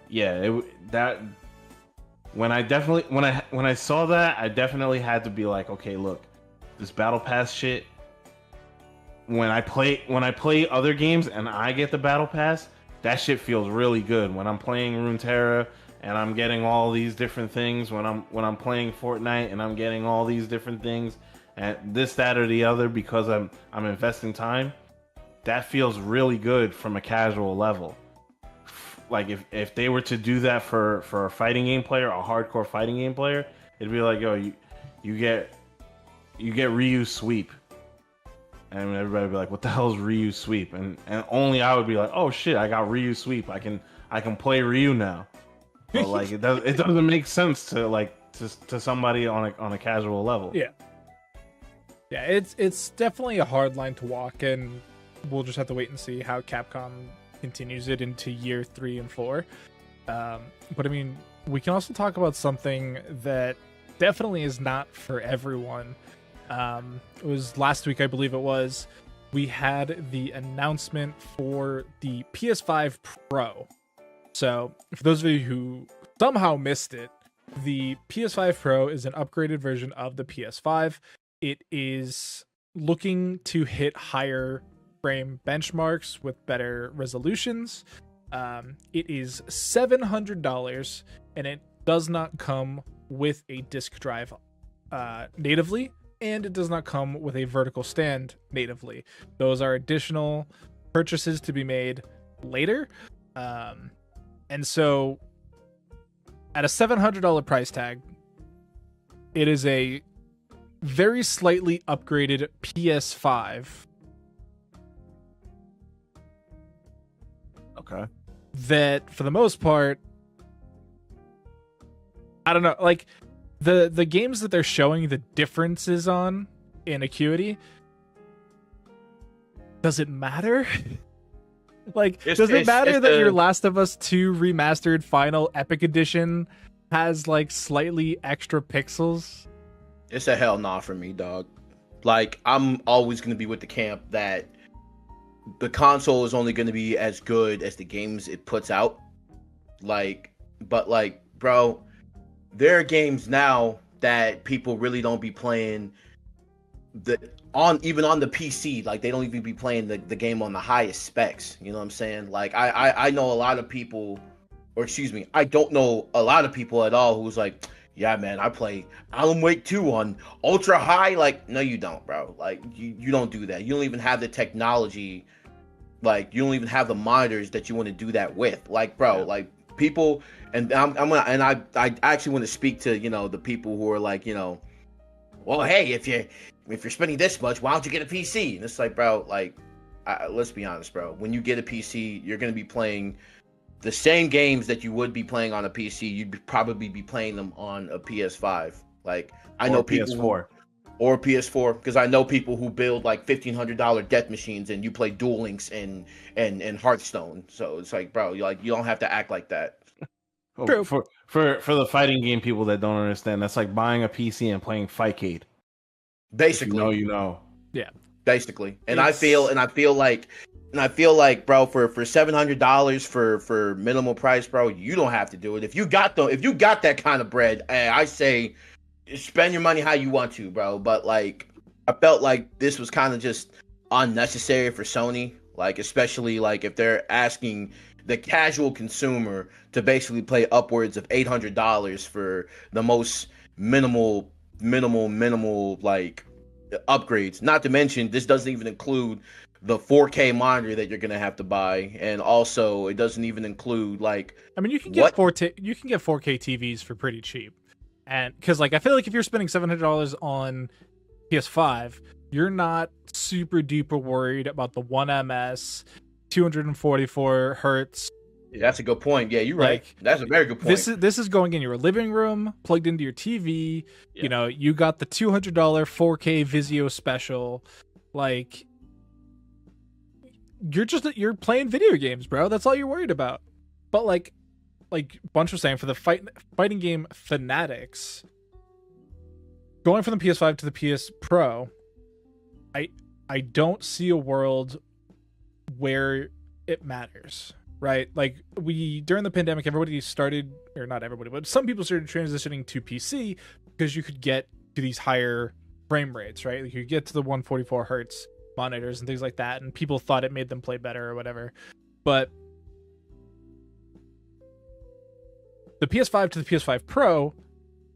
Speaker 2: yeah, when I saw that, I definitely had to be like, okay, look, this battle pass shit, when I play other games and I get the battle pass, that shit feels really good. When I'm playing Runeterra and I'm getting all these different things, when I'm playing Fortnite and I'm getting all these different things, and this, that, or the other, because I'm investing time, that feels really good from a casual level. Like if they were to do that for a fighting game player, a hardcore fighting game player, it'd be like, yo, you get Ryu sweep, and everybody would be like, what the hell is Ryu sweep? And only I would be like, oh shit, I got Ryu sweep. I can play Ryu now. But like it doesn't make sense to somebody on a casual level.
Speaker 1: Yeah. Yeah, it's definitely a hard line to walk, and we'll just have to wait and see how Capcom continues it into year 3 and 4. But I mean, we can also talk about something that definitely is not for everyone. It was last week, I believe it was. We had the announcement for the PS5 Pro. So, for those of you who somehow missed it, the PS5 Pro is an upgraded version of the PS5. It is looking to hit higher frame benchmarks with better resolutions. It is $700, and it does not come with a disc drive natively, and it does not come with a vertical stand natively. Those are additional purchases to be made later. And so at a $700 price tag, it is a very slightly upgraded PS5.
Speaker 2: Okay.
Speaker 1: That, for the most part, I don't know, like the games that they're showing the differences on in acuity, does it matter? Like, does it matter that your Last of Us 2 remastered final Epic Edition has like slightly extra pixels?
Speaker 4: It's a hell nah for me, dog. Like, I'm always going to be with the camp that the console is only going to be as good as the games it puts out. Like, but like, bro, there are games now that people really don't be playing even on the PC. Like, they don't even be playing the game on the highest specs. You know what I'm saying? Like, I know a lot of people, or excuse me, I don't know a lot of people at all who's like, yeah, man, I play Alan Wake 2 on ultra high. Like, no, you don't, bro. Like, you don't do that. You don't even have the technology. Like, you don't even have the monitors that you want to do that with. Like, bro, like, people, and I actually want to speak to, you know, the people who are like, you know, well, hey, if you're spending this much, why don't you get a PC? And it's like, bro, like, let's be honest, bro. When you get a PC, you're going to be playing the same games that you would be playing on a PC. You'd probably be playing them on a PS5. Like, I know people
Speaker 2: PS4.
Speaker 4: Or PS4, because I know people who build like $1,500 death machines, and you play Duel Links and Hearthstone. So it's like, bro, you don't have to act like that.
Speaker 1: True.
Speaker 2: For the fighting game people that don't understand, that's like buying a PC and playing Fightcade.
Speaker 4: Basically,
Speaker 2: you know.
Speaker 1: Yeah.
Speaker 4: Basically, and I feel like, bro, for $700 for minimal price, bro, you don't have to do it. If you got that kind of bread, I say spend your money how you want to, bro. But like, I felt like this was kind of just unnecessary for Sony. Like, especially like if they're asking the casual consumer to basically pay upwards of $800 for the most minimal like upgrades. Not to mention, this doesn't even include the 4K monitor that you're gonna have to buy, and also it doesn't even include, like,
Speaker 1: I mean, you can get 4K TVs for pretty cheap, and because like I feel like if you're spending $700 on PS5, you're not super duper worried about the 1ms 244 hertz.
Speaker 4: Yeah, that's a good point. Yeah, you're right. That's a very good point.
Speaker 1: This is going in your living room, plugged into your TV. Yeah. You know, you got the $200 4K Vizio special. Like, you're playing video games, bro. That's all you're worried about. But like Bunch was saying, for the fighting game fanatics, going from the PS5 to the PS Pro, I don't see a world where it matters. Right, like during the pandemic, everybody started, or not everybody, but some people started transitioning to PC because you could get to these higher frame rates, right? Like, you could get to the 144 hertz monitors and things like that, and people thought it made them play better or whatever. But the PS5 to the PS5 Pro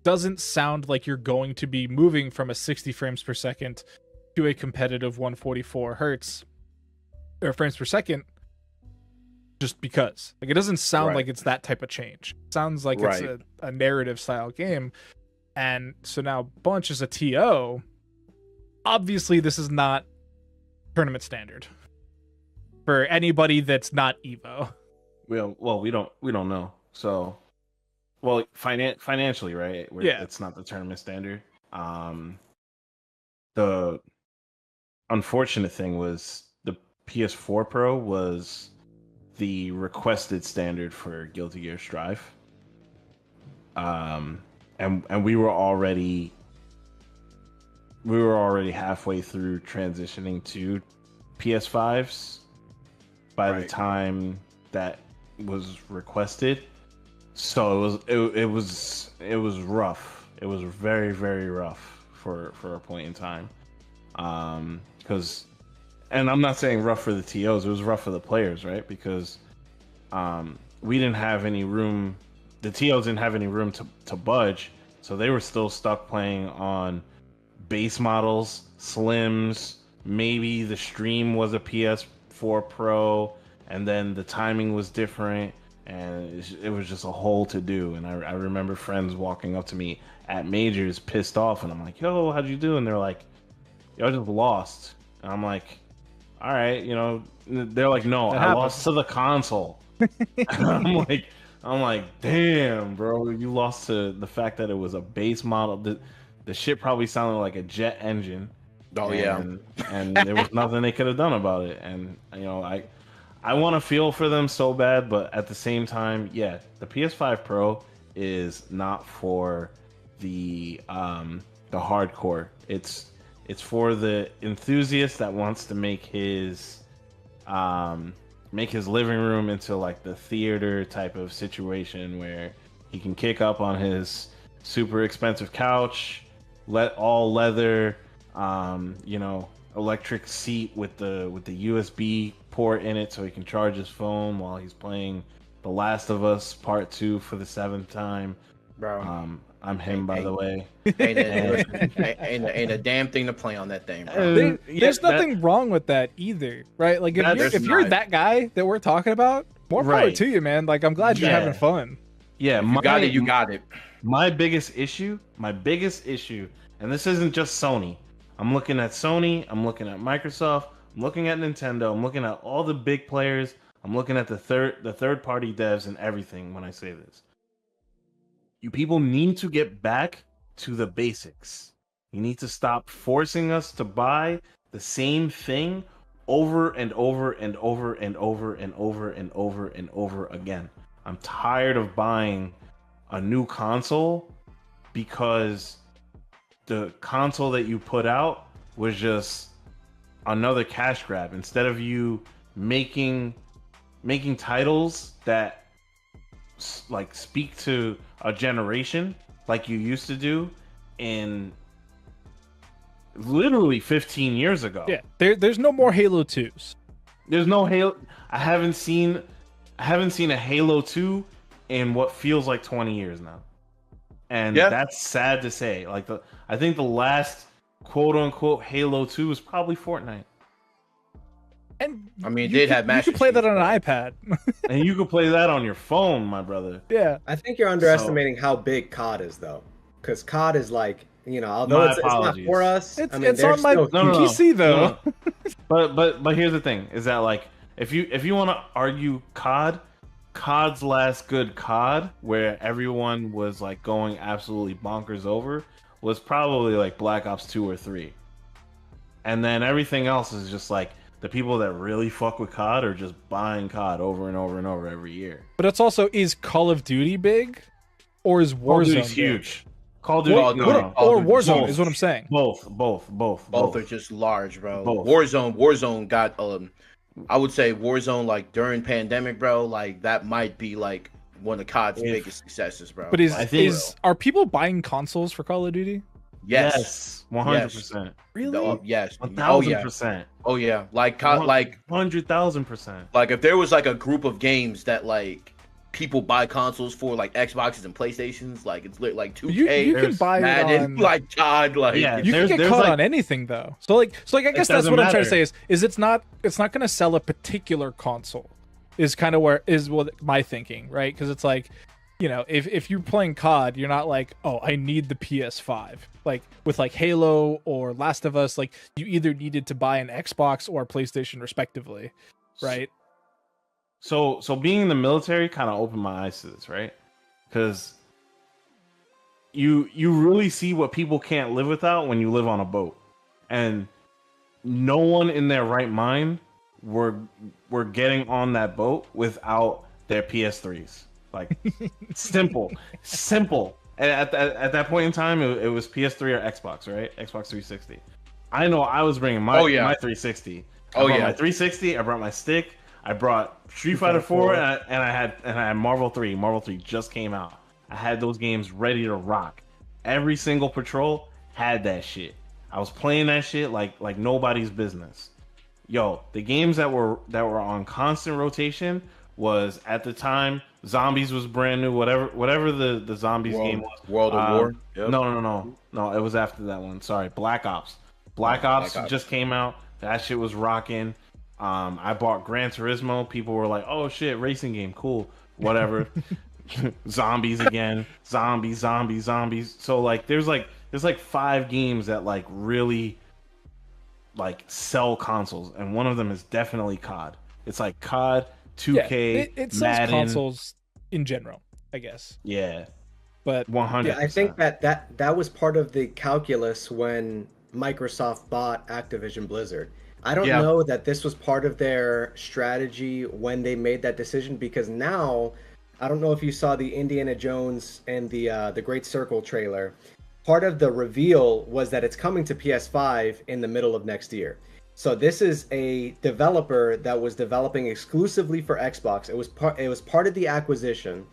Speaker 1: doesn't sound like you're going to be moving from a 60 frames per second to a competitive 144 hertz or frames per second. Just because, like, it doesn't sound like it's that type of change. It sounds like it's a narrative style game. And so now Bunch is a TO. Obviously, this is not tournament standard for anybody that's not Evo.
Speaker 2: Well, we don't know. So, well, financially, right? It's not the tournament standard. The unfortunate thing was PS4 Pro was the requested standard for Guilty Gear Strive. And we were already halfway through transitioning to PS5s by the time that was requested. So it was rough. It was very, very rough for a point in time. Because, and I'm not saying rough for the TOs, it was rough for the players, right? Because we didn't have any room, the TOs didn't have any room to budge, so they were still stuck playing on base models, slims, maybe the stream was a PS4 Pro, and then the timing was different, and it was just a whole to do. And I remember friends walking up to me at majors pissed off, and I'm like, yo, how'd you do? And they're like, yo, I just lost. And I'm like, all right, you know, they're like, no, I lost to the console. I'm like, damn, bro, you lost to the fact that it was a base model. The shit probably sounded like a jet engine.
Speaker 4: Oh,
Speaker 2: and there was nothing they could have done about it. And you know, I want to feel for them so bad, but at the same time, yeah, the PS5 Pro is not for the hardcore. It's for the enthusiast that wants to make his living room into like the theater type of situation where he can kick up on his super expensive couch, all leather, you know, electric seat with the USB port in it so he can charge his phone while he's playing The Last of Us Part 2 for the 7th time.
Speaker 4: Bro.
Speaker 2: I'm him, by the way.
Speaker 4: Ain't a damn thing to play on that thing, bro.
Speaker 1: There's nothing wrong with that either, right? Like if you're that guy that we're talking about, more power to you, man. Like I'm glad you're having fun.
Speaker 2: Yeah,
Speaker 4: you got it.
Speaker 2: My biggest issue, and this isn't just Sony. I'm looking at Sony, I'm looking at Microsoft, I'm looking at Nintendo, I'm looking at all the big players, I'm looking at the third party devs and everything when I say this. You people need to get back to the basics. You need to stop forcing us to buy the same thing over and over and over and over and over and over and over again. I'm tired of buying a new console because the console that you put out was just another cash grab. Instead of you making titles that like speak to a generation like you used to do in literally 15 years ago.
Speaker 1: Yeah, there's no more Halo 2s.
Speaker 2: There's no Halo. I haven't seen a Halo 2 in what feels like 20 years now. And that's sad to say. Like I think the last quote unquote Halo 2 was probably Fortnite.
Speaker 1: And
Speaker 4: I mean, you
Speaker 1: could play that on an iPad.
Speaker 2: And you could play that on your phone, my brother.
Speaker 1: Yeah.
Speaker 3: I think you're underestimating how big COD is, though. Because COD is like, you know, although it's not for us,
Speaker 1: it's on my PC, though.
Speaker 2: No. But here's the thing, is that like, if you want to argue COD's last good COD, where everyone was like going absolutely bonkers over, was probably like Black Ops 2 or 3. And then everything else is just like, the people that really fuck with COD are just buying COD over and over and over every year.
Speaker 1: But it's also, is Call of Duty big? Or is Warzone
Speaker 2: huge? Call of Duty,
Speaker 1: or Warzone is what I'm saying.
Speaker 2: Both
Speaker 4: are just large, bro.
Speaker 2: Both.
Speaker 4: Warzone got I would say Warzone, like during pandemic, bro, like that might be like one of COD's biggest successes, bro.
Speaker 1: But are people buying consoles for Call of Duty?
Speaker 4: Yes,
Speaker 2: 100%.
Speaker 1: Really?
Speaker 4: Yes,
Speaker 2: 1,000%.
Speaker 4: Oh yeah, like
Speaker 2: 100,000%.
Speaker 4: Like if there was like a group of games that like people buy consoles for, like Xboxes and PlayStations, like it's like 2K.
Speaker 1: You can buy
Speaker 4: Madden,
Speaker 1: it on
Speaker 4: like COD, like
Speaker 1: you can get caught on anything though. So I guess that's what I'm trying to say is it's not going to sell a particular console. Is kind of what my thinking, right? Because it's like, you know, if you're playing COD, you're not like, oh, I need the PS5. Like with like Halo or Last of Us, like you either needed to buy an Xbox or a PlayStation respectively, right?
Speaker 2: So being in the military kind of opened my eyes to this, right? Because you really see what people can't live without when you live on a boat. And no one in their right mind were getting on that boat without their PS3s. Like simple. And at that point in time, it was PS3 or Xbox, right? Xbox 360. I know I was bringing my 360. I brought my 360. I brought my stick. I brought Street Fighter 4, and I had Marvel 3. Marvel 3 just came out. I had those games ready to rock. Every single patrol had that shit. I was playing that shit like nobody's business. Yo, the games that were on constant rotation was, at the time, Zombies was brand new. Whatever the Zombies game was.
Speaker 4: World of War. Yep.
Speaker 2: No. It was after that one. Sorry, Black Ops. Black Ops just came out. That shit was rocking. I bought Gran Turismo. People were like, "Oh shit, racing game, cool." Whatever. Zombies again. Zombies. So like, there's 5 games that like really like sell consoles, and one of them is definitely COD. It's like COD, 2K,
Speaker 1: it sells
Speaker 2: Madden.
Speaker 1: consoles in general, I guess.
Speaker 2: Yeah,
Speaker 1: but
Speaker 2: 100%.
Speaker 3: Yeah, I think that was part of the calculus when Microsoft bought Activision Blizzard. I don't know that this was part of their strategy when they made that decision, because now, I don't know if you saw the Indiana Jones and the Great Circle trailer. Part of the reveal was that it's coming to PS5 in the middle of next year. So this is a developer that was developing exclusively for Xbox. It was part of the acquisition,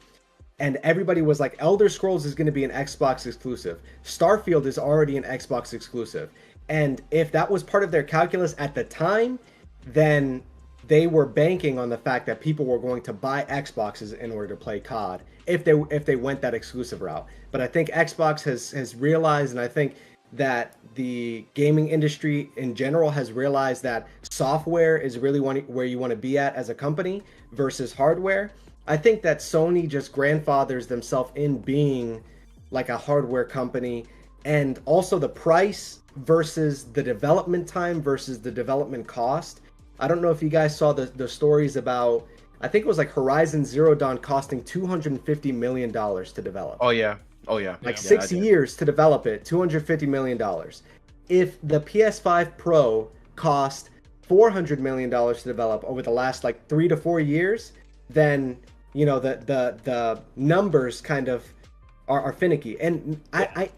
Speaker 3: and everybody was like, Elder Scrolls is going to be an Xbox exclusive. Starfield is already an Xbox exclusive. And if that was part of their calculus at the time, then they were banking on the fact that people were going to buy Xboxes in order to play COD if they went that exclusive route. But I think Xbox has realized, and I think that the gaming industry in general has realized that software is really where you want to be at as a company versus hardware. I think that Sony just grandfathers themselves in being like a hardware company, and also the price versus the development time versus the development cost. I don't know if you guys saw the stories about, I think it was like Horizon Zero Dawn costing $250 million to develop.
Speaker 4: Oh yeah.
Speaker 3: Like 6 years to develop it, $250 million. If the PS5 Pro cost $400 million to develop over the last like 3 to 4 years, then the numbers kind of are finicky. And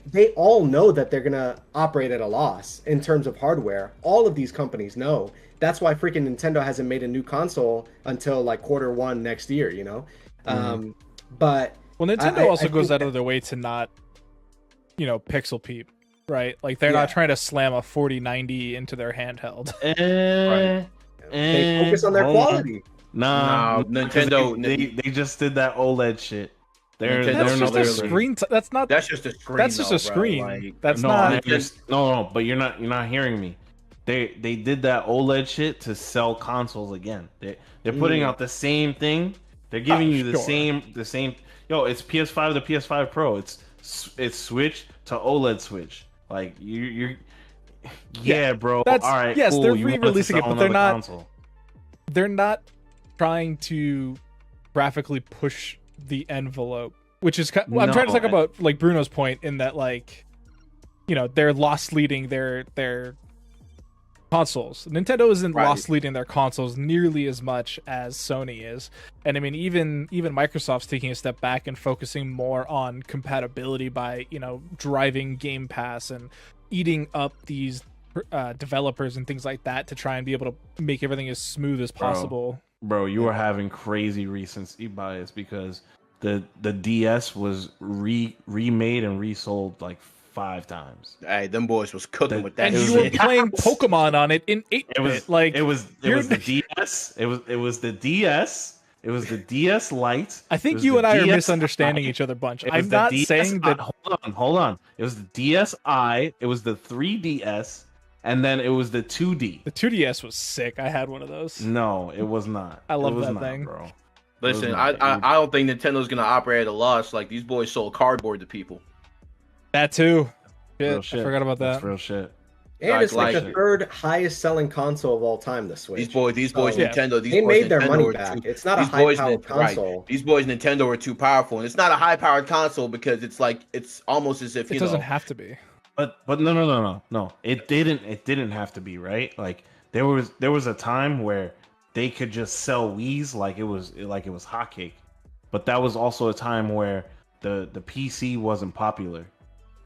Speaker 3: they all know that they're gonna operate at a loss in terms of hardware. All of these companies know. That's why freaking Nintendo hasn't made a new console until like Q1 next year, But
Speaker 1: Nintendo also goes out of their way to not, pixel peep, right? Like they're not trying to slam a 4090 into their handheld.
Speaker 3: Right. They focus on their quality.
Speaker 2: No,
Speaker 4: Nintendo.
Speaker 2: They just did that OLED shit.
Speaker 1: That's just a screen. That's just a screen. That's just a screen.
Speaker 4: Like,
Speaker 1: that's not.
Speaker 2: No. But you're not hearing me. They did that OLED shit to sell consoles again. They're putting out the same thing. They're giving you the same. Yo, it's PS5 to PS5 Pro. It's Switch to OLED Switch. Like you're. Yeah, bro. All right.
Speaker 1: Yes,
Speaker 2: cool.
Speaker 1: they're re-releasing it, but they're not. Console. They're not trying to graphically push the envelope, which is I'm trying to talk about like Bruno's point in that, like, they're lost leading their consoles. Nintendo isn't lost leading their consoles nearly as much as Sony is. And I mean, even Microsoft's taking a step back and focusing more on compatibility by driving Game Pass and eating up these developers and things like that to try and be able to make everything as smooth as possible.
Speaker 2: Bro, you were having crazy recency bias because the DS was remade and resold like 5 times.
Speaker 4: Hey, them boys was cooking with that.
Speaker 1: And you were playing Pokemon on it in 8-bit.
Speaker 2: It was the DS. It was the DS. It was the DS Lite.
Speaker 1: I think you and I are misunderstanding each other, bunch. I'm not saying that.
Speaker 2: Hold on. It was the DSi. It was the 3DS. And then it was the 2D.
Speaker 1: The 2DS was sick. I had one of those.
Speaker 2: No, it was not.
Speaker 1: I love that thing,
Speaker 2: bro.
Speaker 4: Listen, I don't think Nintendo's gonna operate at a loss. Like, these boys sold cardboard to people.
Speaker 1: That too.
Speaker 2: Shit,
Speaker 1: I forgot about that.
Speaker 2: That's real shit.
Speaker 3: And it's like the third highest selling console of all time, the Switch.
Speaker 4: These boys, Nintendo.
Speaker 3: They made their money back. It's not a high-powered console.
Speaker 4: Right. These boys, Nintendo, are too powerful, and it's not a high-powered console because it's almost as if
Speaker 1: it doesn't have to be.
Speaker 2: But no. It didn't have to be, right? Like there was a time where they could just sell Wii's like it was hotcake. But that was also a time where the PC wasn't popular.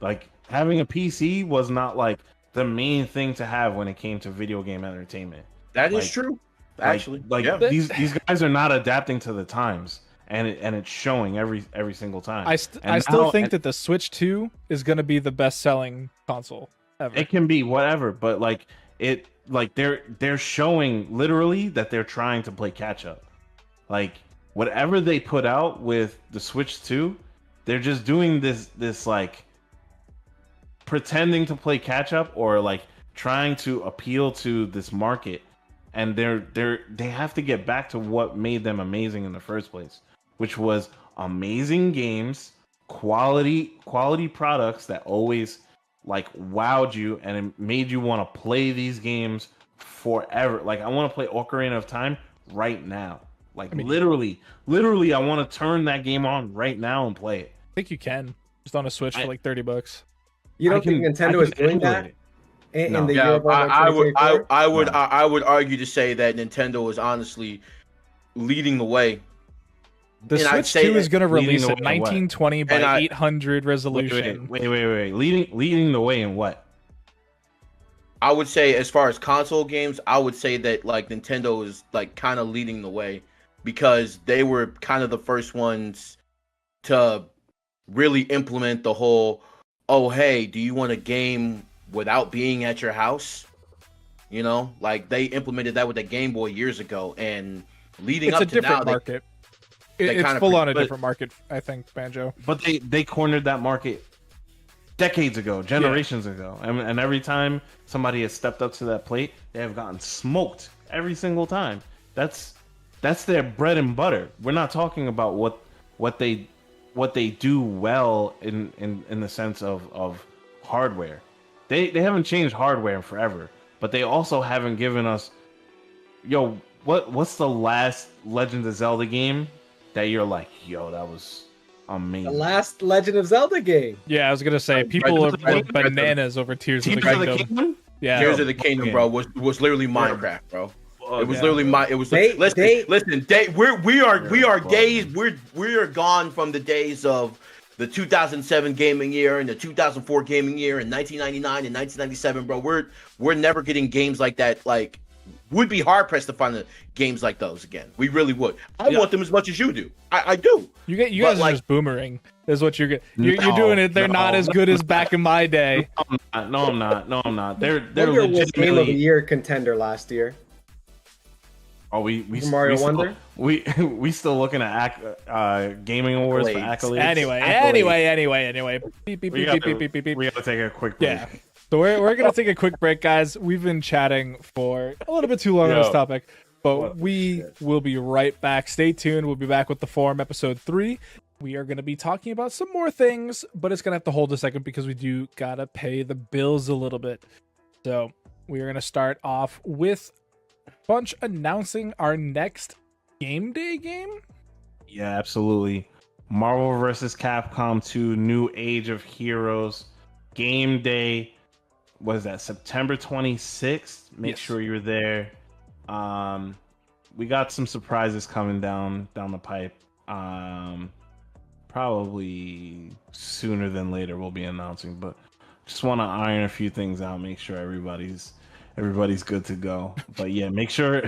Speaker 2: Like having a PC was not like the main thing to have when it came to video game entertainment.
Speaker 4: That is
Speaker 2: Like,
Speaker 4: true. Actually,
Speaker 2: like these guys are not adapting to the times, and it's showing every single time.
Speaker 1: I still think that the Switch 2 is going to be the best selling console ever.
Speaker 2: It can be whatever, but they're showing literally that they're trying to play catch up. Like whatever they put out with the Switch 2, they're just doing this like pretending to play catch up, or like trying to appeal to this market, and they have to get back to what made them amazing in the first place, which was amazing games, quality products that always like wowed you and it made you want to play these games forever. Like I want to play Ocarina of Time right now. Like literally I want to turn that game on right now and play it.
Speaker 1: I think you can just on a Switch for like $30.
Speaker 3: You don't think Nintendo is doing that? In the year of
Speaker 4: I would argue to say that Nintendo is honestly leading the way.
Speaker 1: The Switch 2 is going to release at 1920 by 800 resolution.
Speaker 2: Wait. Leading the way in what?
Speaker 4: I would say, as far as console games, I would say that like Nintendo is like kind of leading the way, because they were kind of the first ones to really implement the whole, oh hey, do you want a game without being at your house? You know, like they implemented that with the Game Boy years ago, and leading up to now,
Speaker 1: it's a different market. It's full on a different market, I think, Banjo.
Speaker 2: But they cornered that market decades ago, generations ago, and every time somebody has stepped up to that plate, they have gotten smoked every single time. That's their bread and butter. We're not talking about what they do well in the sense of hardware. They haven't changed hardware in forever, but they also haven't given us, what's the last Legend of Zelda game that you're like, that was amazing.
Speaker 3: The last Legend of Zelda game.
Speaker 1: Yeah, I was gonna say people are bananas over Tears of the Kingdom. Yeah,
Speaker 4: Tears of the Kingdom, bro, was literally Minecraft, bro. It was literally we are gone from the days of the 2007 gaming year and the 2004 gaming year and 1999 and 1997, bro. We're never getting games like that. Like, would be hard pressed to find games like those again. We really would. I want them as much as you do. I do.
Speaker 1: You guys are just boomerang. Is what you're getting. You're doing it. They're not as good as back in my day.
Speaker 2: No, I'm not. They're
Speaker 3: legitimately Game of the Year contender last year.
Speaker 2: Oh, we
Speaker 3: Mario Wonder.
Speaker 2: We still looking at gaming awards for accolades.
Speaker 1: Anyway. Beep.
Speaker 2: We gotta take a quick break.
Speaker 1: Yeah. So we're gonna take a quick break, guys. We've been chatting for a little bit too long on this topic, but we will be right back. Stay tuned. We'll be back with the forum episode 3. We are gonna be talking about some more things, but it's gonna have to hold a second because we do gotta pay the bills a little bit. So we are gonna start off with Bunch announcing our next game day game.
Speaker 2: Yeah, absolutely. Marvel vs. Capcom 2 New Age of Heroes game day. Was that September 26th? Make sure you're there. We got some surprises coming down the pipe. Probably sooner than later we'll be announcing, but just want to iron a few things out, make sure everybody's good to go. But yeah, make sure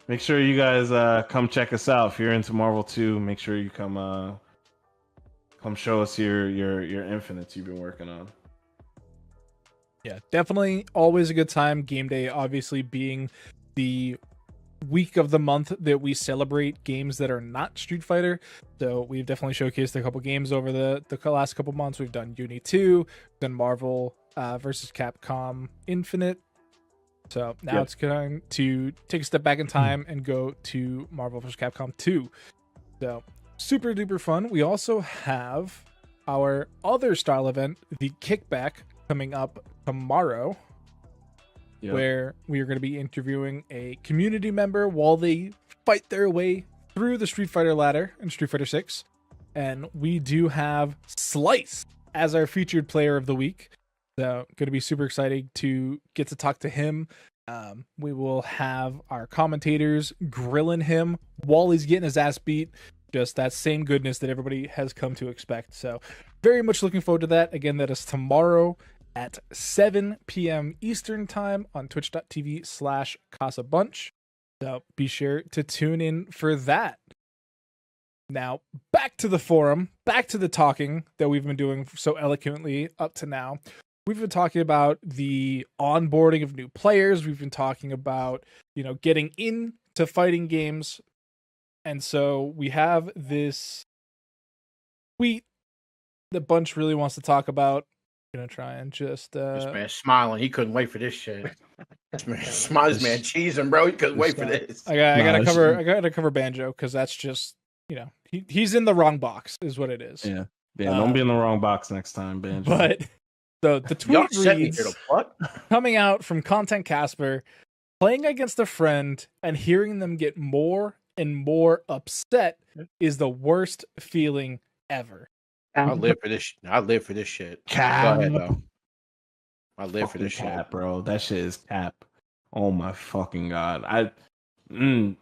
Speaker 2: you guys come check us out. If you're into Marvel 2, make sure you come show us your infinites you've been working on.
Speaker 1: Yeah, definitely always a good time. Game day obviously being the week of the month that we celebrate games that are not Street Fighter. So we've definitely showcased a couple games over the last couple months. We've done Uni 2, we've done Marvel versus Capcom Infinite. So now it's going to take a step back in time and go to Marvel vs. Capcom 2. So super duper fun. We also have our other style event, the Kickback, coming up tomorrow, where we are going to be interviewing a community member while they fight their way through the Street Fighter ladder in Street Fighter 6. And we do have Slice as our featured player of the week. So going to be super exciting to get to talk to him We will have our commentators grilling him while he's getting his ass beat. Just that same goodness that everybody has come to expect. So very much looking forward to that. Again, that is tomorrow at 7 p.m. Eastern time on twitch.tv/Casa Bunch. So be sure to tune in for that. Now, back to the forum, back to the talking that we've been doing so eloquently up to now. We've been talking about the onboarding of new players. We've been talking about, getting into fighting games. And so we have this tweet that Bunch really wants to talk about. I'm going to try and just...
Speaker 4: This man smiling. He couldn't wait for this shit. This man cheesing, bro. He couldn't wait for this.
Speaker 1: I gotta cover Banjo because that's just, he's in the wrong box is what it is.
Speaker 2: Yeah. Don't be in the wrong box next time, Banjo.
Speaker 1: But the tweet reads, coming out from Content Casper, playing against a friend and hearing them get more and more upset is the worst feeling ever.
Speaker 4: I live for this. I live for this shit.
Speaker 2: Cap.
Speaker 4: Go ahead, though. I live for this
Speaker 2: cap,
Speaker 4: shit,
Speaker 2: bro. That shit is cap. Oh my fucking god. You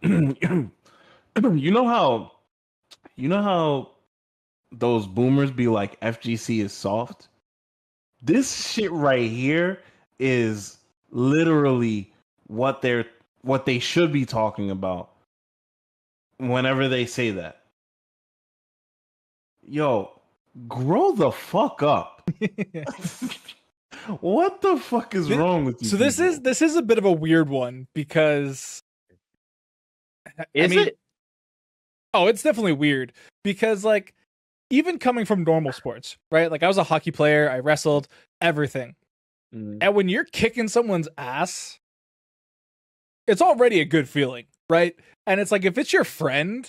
Speaker 2: know how those boomers be like FGC is soft? This shit right here is literally what they should be talking about whenever they say that. Yo, grow the fuck up. What the fuck is wrong with you?
Speaker 1: So this is a bit of a weird one because
Speaker 4: it?
Speaker 1: Oh, it's definitely weird because even coming from normal sports, right? Like I was a hockey player, I wrestled, everything. And when you're kicking someone's ass, it's already a good feeling, right? And it's like if it's your friend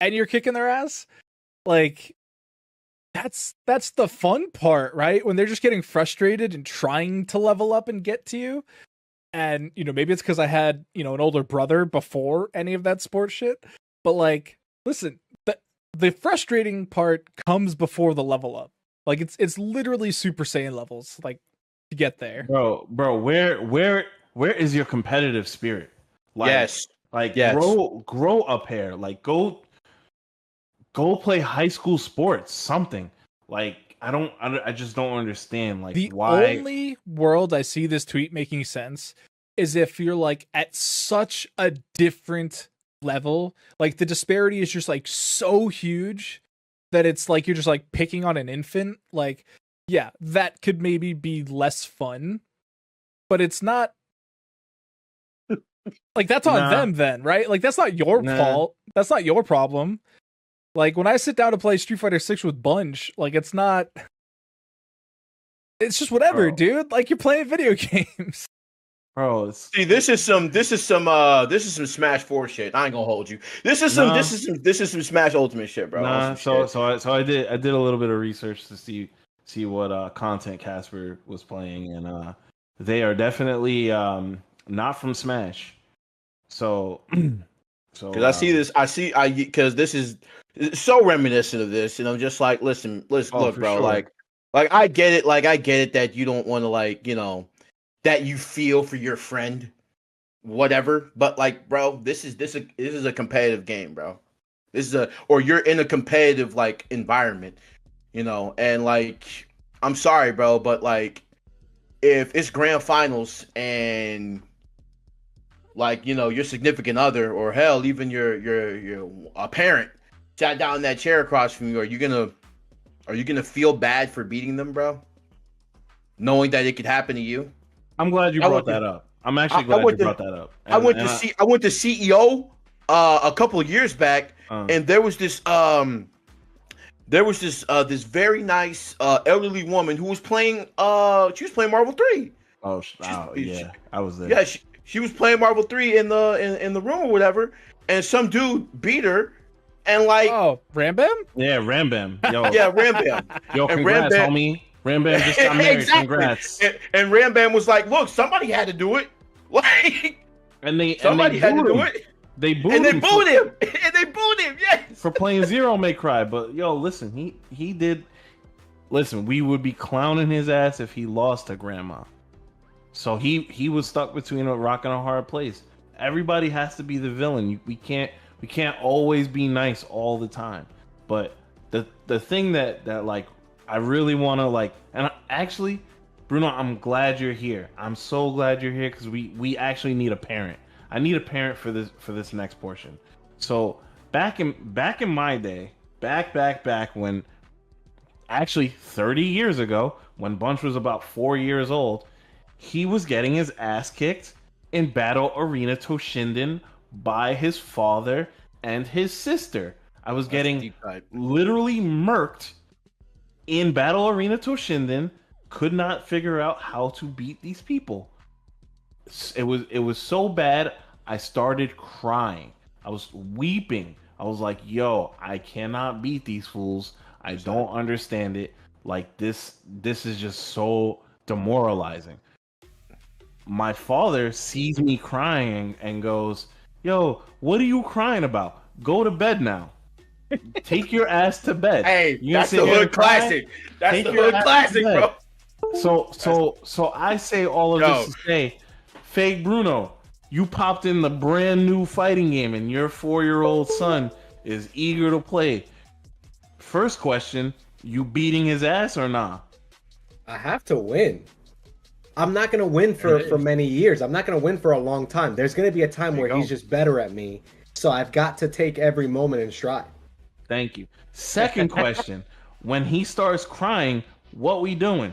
Speaker 1: and you're kicking their ass, that's the fun part, right? When they're just getting frustrated and trying to level up and get to you. And, maybe it's because I had, an older brother before any of that sports shit. But listen, the frustrating part comes before the level up. It's literally Super Saiyan levels, to get there.
Speaker 2: Bro, where is your competitive spirit?
Speaker 4: Yes.
Speaker 2: Grow up here. Go play high school sports, something. I just don't understand why.
Speaker 1: The only world I see this tweet making sense is if you're at such a different level. The disparity is just so huge that it's you're just picking on an infant. Yeah, that could maybe be less fun, but it's not that's on them then, right? That's not your fault. That's not your problem. When I sit down to play Street Fighter 6 with Bunch, it's not. It's just whatever, dude. You're playing video games.
Speaker 2: Bro,
Speaker 4: see, this is some Smash 4 shit. I ain't gonna hold you. This is some Smash Ultimate shit, bro.
Speaker 2: So I did a little bit of research to see what Content Casper was playing, and they are definitely not from Smash. So
Speaker 4: because because this is so reminiscent of this, and I'm just listen, look, bro,
Speaker 2: sure.
Speaker 4: I get it, I get it that you don't want to that you feel for your friend, whatever, but bro, this is a competitive game, bro. Or you're in a competitive environment, and I'm sorry, bro, but if it's grand finals and your significant other or hell even your a parent sat down in that chair across from you, are you gonna feel bad for beating them, bro, knowing that it could happen to you?
Speaker 2: I'm glad you brought that up. I'm actually glad you brought that up.
Speaker 4: I went to CEO a couple of years back, and there was this this very nice elderly woman who was playing she was playing Marvel 3.
Speaker 2: Yeah, I was there.
Speaker 4: Yeah, she was playing Marvel 3 in the room or whatever, and some dude beat her, and
Speaker 1: Ram Bam?
Speaker 2: Yeah, Ram Bam. Yo,
Speaker 4: yeah, Ram Bam.
Speaker 2: Yo, congrats, homie. Ram Bam just got married. Exactly. Congrats.
Speaker 4: And Ram Bam was like, "Look, somebody had to do it. Somebody had to do it.
Speaker 2: They booed
Speaker 4: him.
Speaker 2: And
Speaker 4: they booed him. Yes,
Speaker 2: for playing Zero May Cry. But yo, listen, he did. Listen, we would be clowning his ass if he lost to Grandma. So he was stuck between a rock and a hard place. Everybody has to be the villain. We can't always be nice all the time. But the thing that like I really want to like, and actually, Bruno, I'm glad you're here. I'm so glad you're here because we actually need a parent. I need a parent for this next portion. So back in my day, back when, actually 30 years ago, when Bunch was about 4 years old, he was getting his ass kicked in Battle Arena Toshinden by his father and his sister. I was getting literally murked in Battle Arena Toshinden. Could not figure out how to beat these people. It was so bad. I started crying. I was weeping. I was like, "Yo, I cannot beat these fools. I don't understand it. Like this is just so demoralizing." My father sees me crying and goes, "Yo, what are you crying about? Go to bed now. Take your ass to bed."
Speaker 4: Hey, that's the hood classic. That's the hood classic, bro.
Speaker 2: So I say all of this to say, Fake Bruno, you popped in the brand new fighting game and your 4-year-old son is eager to play. First question, you beating his ass or not?
Speaker 3: I have to win. I'm not going to win for many years. I'm not going to win for a long time. There's going to be a time where he's just better at me. So I've got to take every moment in stride.
Speaker 2: Thank you. Second question, when he starts crying, what we doing?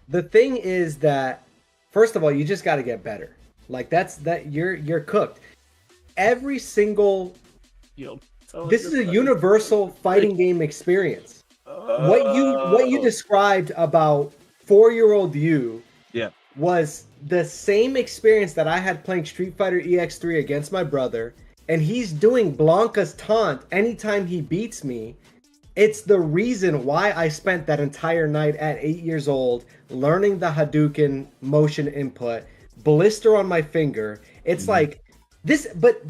Speaker 3: The thing is that, first of all, you just got to get better. Like you're cooked. Every single, this is a universal fighting game experience. What you described about 4-year-old you was the same experience that I had playing Street Fighter EX3 against my brother, and he's doing Blanca's taunt anytime he beats me. It's the reason why I spent that entire night at 8 years old learning the Hadouken motion input, blister on my finger. It's like this, but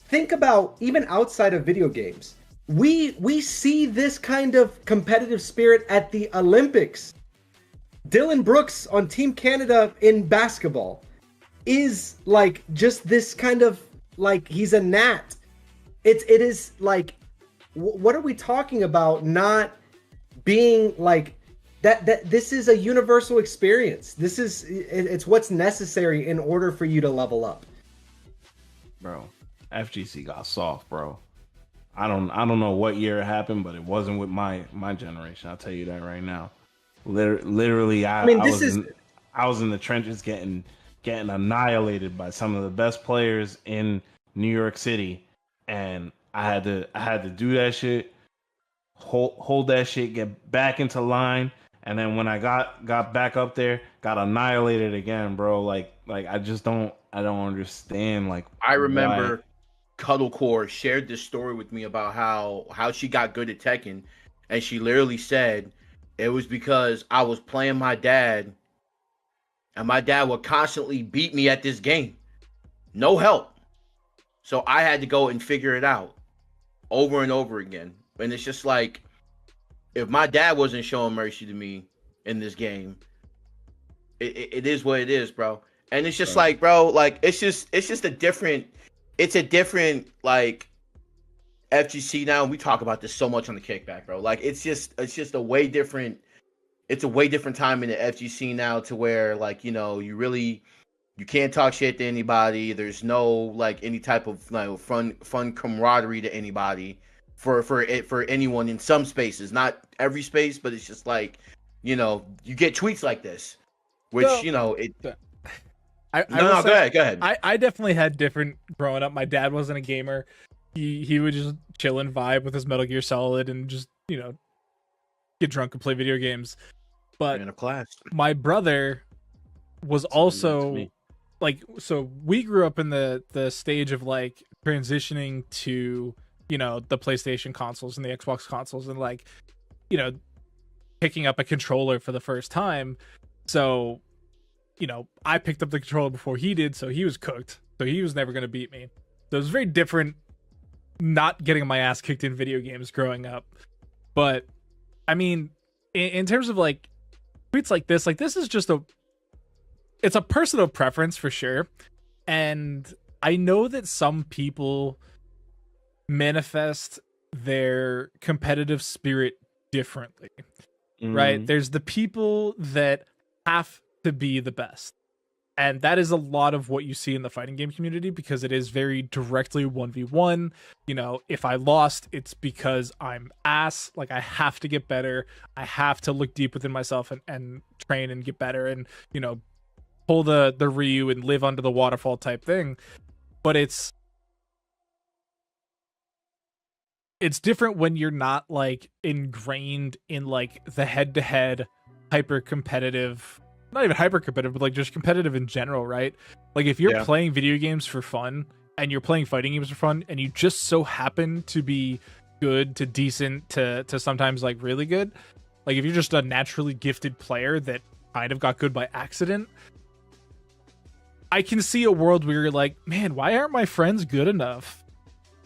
Speaker 3: think about even outside of video games. We see this kind of competitive spirit at the Olympics. Dylan Brooks on Team Canada in basketball is like just this kind of like he's a gnat. It is like, what are we talking about? Not being like that this is a universal experience. It's what's necessary in order for you to level up.
Speaker 2: Bro, FGC got soft, bro. I don't know what year it happened, but it wasn't with my generation. I'll tell you that right now. Literally, I was in the trenches getting annihilated by some of the best players in New York City, and I had to do that shit, hold that shit, get back into line, and then when I got back up there, got annihilated again, bro. Like I don't understand. Like,
Speaker 4: I remember why? Cuddlecore shared this story with me about how she got good at Tekken, and she literally said it was because I was playing my dad, and my dad would constantly beat me at this game, no help. So I had to go and figure it out over and over again. And it's just like, if my dad wasn't showing mercy to me in this game, it is what it is, bro. And it's just like, bro, like it's just a different like FGC now. We talk about this so much on the kickback, bro. Like it's just a way different. It's a way different time in the FGC now, to where like, you know, you can't talk shit to anybody. There's no like any type of like fun camaraderie to anybody for anyone in some spaces, not every space, but it's just like, you know, you get tweets like this, which go ahead.
Speaker 1: I definitely had different growing up. My dad wasn't a gamer. He would just chill and vibe with his Metal Gear Solid and just, you know, get drunk and play video games. But
Speaker 4: in a class,
Speaker 1: my brother was also like, so we grew up in the stage of like transitioning to, you know, the PlayStation consoles and the Xbox consoles, and like, you know, picking up a controller for the first time. So, you know, I picked up the controller before he did, so he was cooked. So he was never going to beat me. So it was very different not getting my ass kicked in video games growing up. But I mean, in terms of like tweets like this is just it's a personal preference for sure. And I know that some people manifest their competitive spirit differently, right? There's the people that have to be the best. And that is a lot of what you see in the fighting game community, because it is very directly 1v1. You know, if I lost, it's because I'm ass. Like, I have to get better. I have to look deep within myself and train and get better and, you know, pull the Ryu and live under the waterfall type thing. But it's different when you're not, like, ingrained in, like, the head-to-head hyper competitive, not even hyper competitive, but like just competitive in general, right? Like, if you're playing video games for fun and you're playing fighting games for fun and you just so happen to be good to decent to sometimes like really good, like if you're just a naturally gifted player that kind of got good by accident, I can see a world where you're like, man, why aren't my friends good enough?